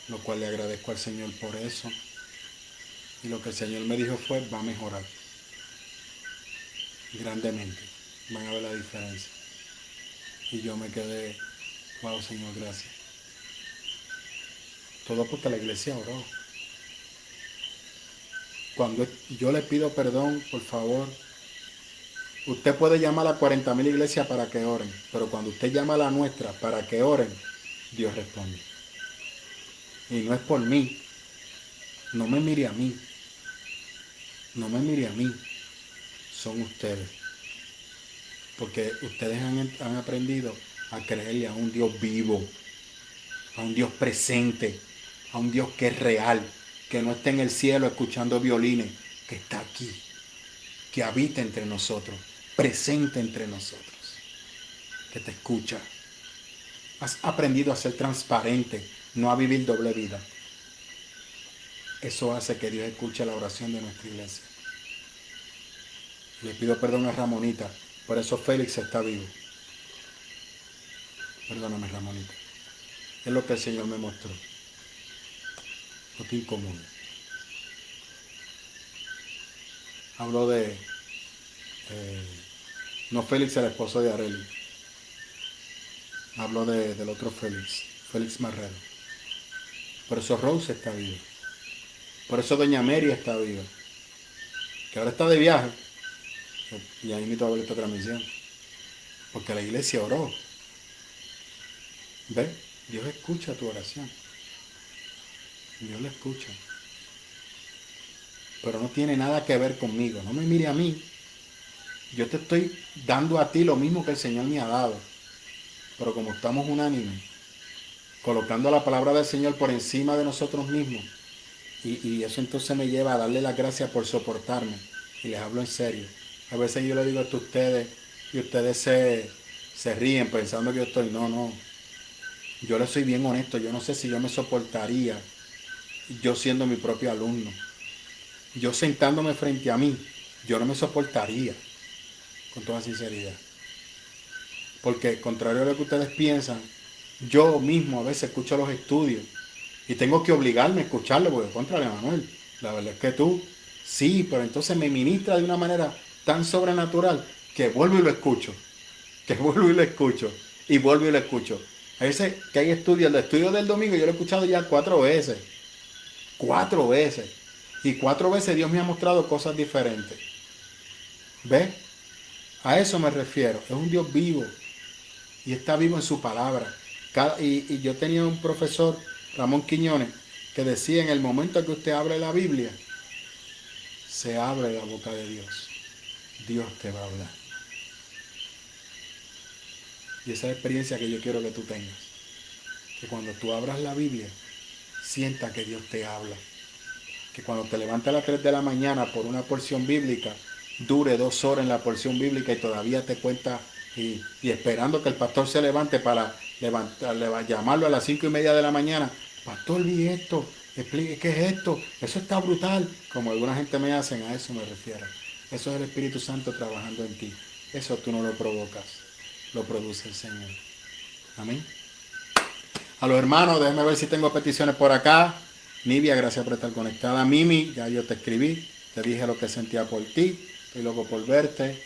lo cual le agradezco al Señor por eso. Y lo que el Señor me dijo fue, va a mejorar grandemente. Van a ver la diferencia. Y yo me quedé, wow, Señor, gracias. Todo porque la iglesia oró. Cuando yo le pido perdón, por favor, usted puede llamar a 40,000 iglesias para que oren, pero cuando usted llama a la nuestra para que oren, Dios responde. Y no es por mí. No me mire a mí. No me mire a mí. Son ustedes. Porque ustedes han aprendido a creerle a un Dios vivo, a un Dios presente, a un Dios que es real, que no está en el cielo escuchando violines, que está aquí, que habita entre nosotros, presente entre nosotros, que te escucha. Has aprendido a ser transparente, no a vivir doble vida. Eso hace que Dios escuche la oración de nuestra iglesia. Le pido perdón a Ramonita, por eso Félix está vivo. Perdóname, Ramonita. Es lo que el Señor me mostró. No te incomodes. Hablo de... no Félix, el esposo de Arely. Hablo del otro Félix. Félix Marrero. Por eso Rose está viva. Por eso Doña Mary está viva. Que ahora está de viaje. Y ahí invito a ver esta transmisión. Porque la iglesia oró. ¿Ve? Dios escucha tu oración. Dios la escucha. Pero no tiene nada que ver conmigo. No me mire a mí. Yo te estoy dando a ti lo mismo que el Señor me ha dado. Pero como estamos unánimes, colocando la palabra del Señor por encima de nosotros mismos, y eso entonces me lleva a darle las gracias por soportarme. Y les hablo en serio. A veces yo le digo esto a ustedes y ustedes se ríen pensando que yo estoy... No. Yo les soy bien honesto. Yo no sé si yo me soportaría yo siendo mi propio alumno. Yo sentándome frente a mí, yo no me soportaría, con toda sinceridad. Porque contrario a lo que ustedes piensan, yo mismo a veces escucho los estudios y tengo que obligarme a escucharlo porque contrario, Manuel, la verdad es que tú, sí, pero entonces me ministra de una manera tan sobrenatural que vuelvo y lo escucho, y vuelvo y lo escucho. A veces que hay estudios, el estudio del domingo yo lo he escuchado ya 4 veces, 4 veces, y 4 veces Dios me ha mostrado cosas diferentes. ¿Ves? A eso me refiero. Es un Dios vivo y está vivo en su palabra. Y yo tenía un profesor, Ramón Quiñones, que decía: en el momento que usted abre la Biblia, se abre la boca de Dios. Dios te va a hablar. Y esa es la experiencia que yo quiero que tú tengas. Que cuando tú abras la Biblia, sienta que Dios te habla. Que cuando te levantes a las 3 de la mañana por una porción bíblica, dure 2 horas en la porción bíblica y todavía te cuenta y esperando que el pastor se levante para llamarlo a las 5:30 de la mañana. Pastor, vi esto, explique qué es esto, eso está brutal. Como alguna gente me hacen, a eso me refiero. Eso es el Espíritu Santo trabajando en ti. Eso tú no lo provocas, lo produce el Señor. Amén. A los hermanos, déjenme ver si tengo peticiones por acá. Nivia, gracias por estar conectada. Mimi, ya yo te escribí, te dije lo que sentía por ti, estoy loco por verte.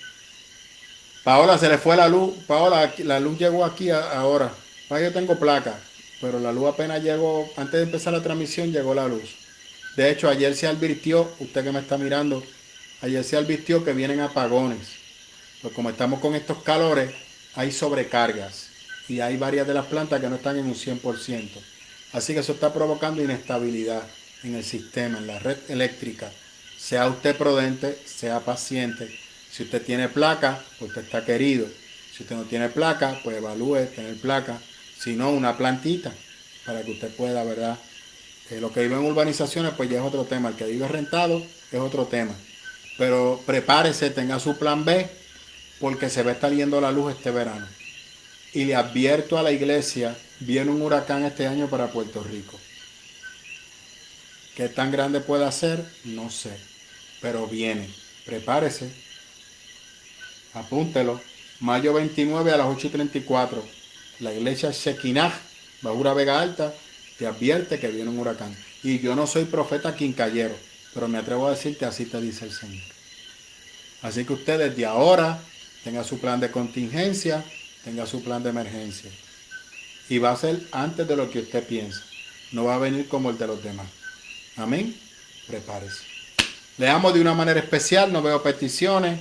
Paola, se le fue la luz. Paola, la luz llegó aquí ahora. Yo tengo placa, pero la luz apenas llegó, antes de empezar la transmisión llegó la luz. De hecho, ayer se advirtió, usted que me está mirando, ayer se advirtió que vienen apagones. Pues como estamos con estos calores, hay sobrecargas. Y hay varias de las plantas que no están en un 100%. Así que eso está provocando inestabilidad en el sistema, en la red eléctrica. Sea usted prudente, sea paciente. Si usted tiene placa, pues usted está querido. Si usted no tiene placa, pues evalúe tener placa. Si no, una plantita para que usted pueda, ¿verdad? Lo que vive en urbanizaciones, pues ya es otro tema. El que vive rentado es otro tema. Pero prepárese, tenga su plan B, porque se va a estar yendo la luz este verano. Y le advierto a la iglesia, viene un huracán este año para Puerto Rico. ¿Qué tan grande puede ser? No sé. Pero viene. Prepárese. Apúntelo. Mayo 29 a las 8:34. La iglesia Shekinah, Bajura Vega Alta, te advierte que viene un huracán. Y yo no soy profeta quincallero, pero me atrevo a decirte, así te dice el Señor. Así que usted desde ahora tenga su plan de contingencia, tenga su plan de emergencia. Y va a ser antes de lo que usted piensa. No va a venir como el de los demás. Amén. Prepárese. Le amo de una manera especial. No veo peticiones.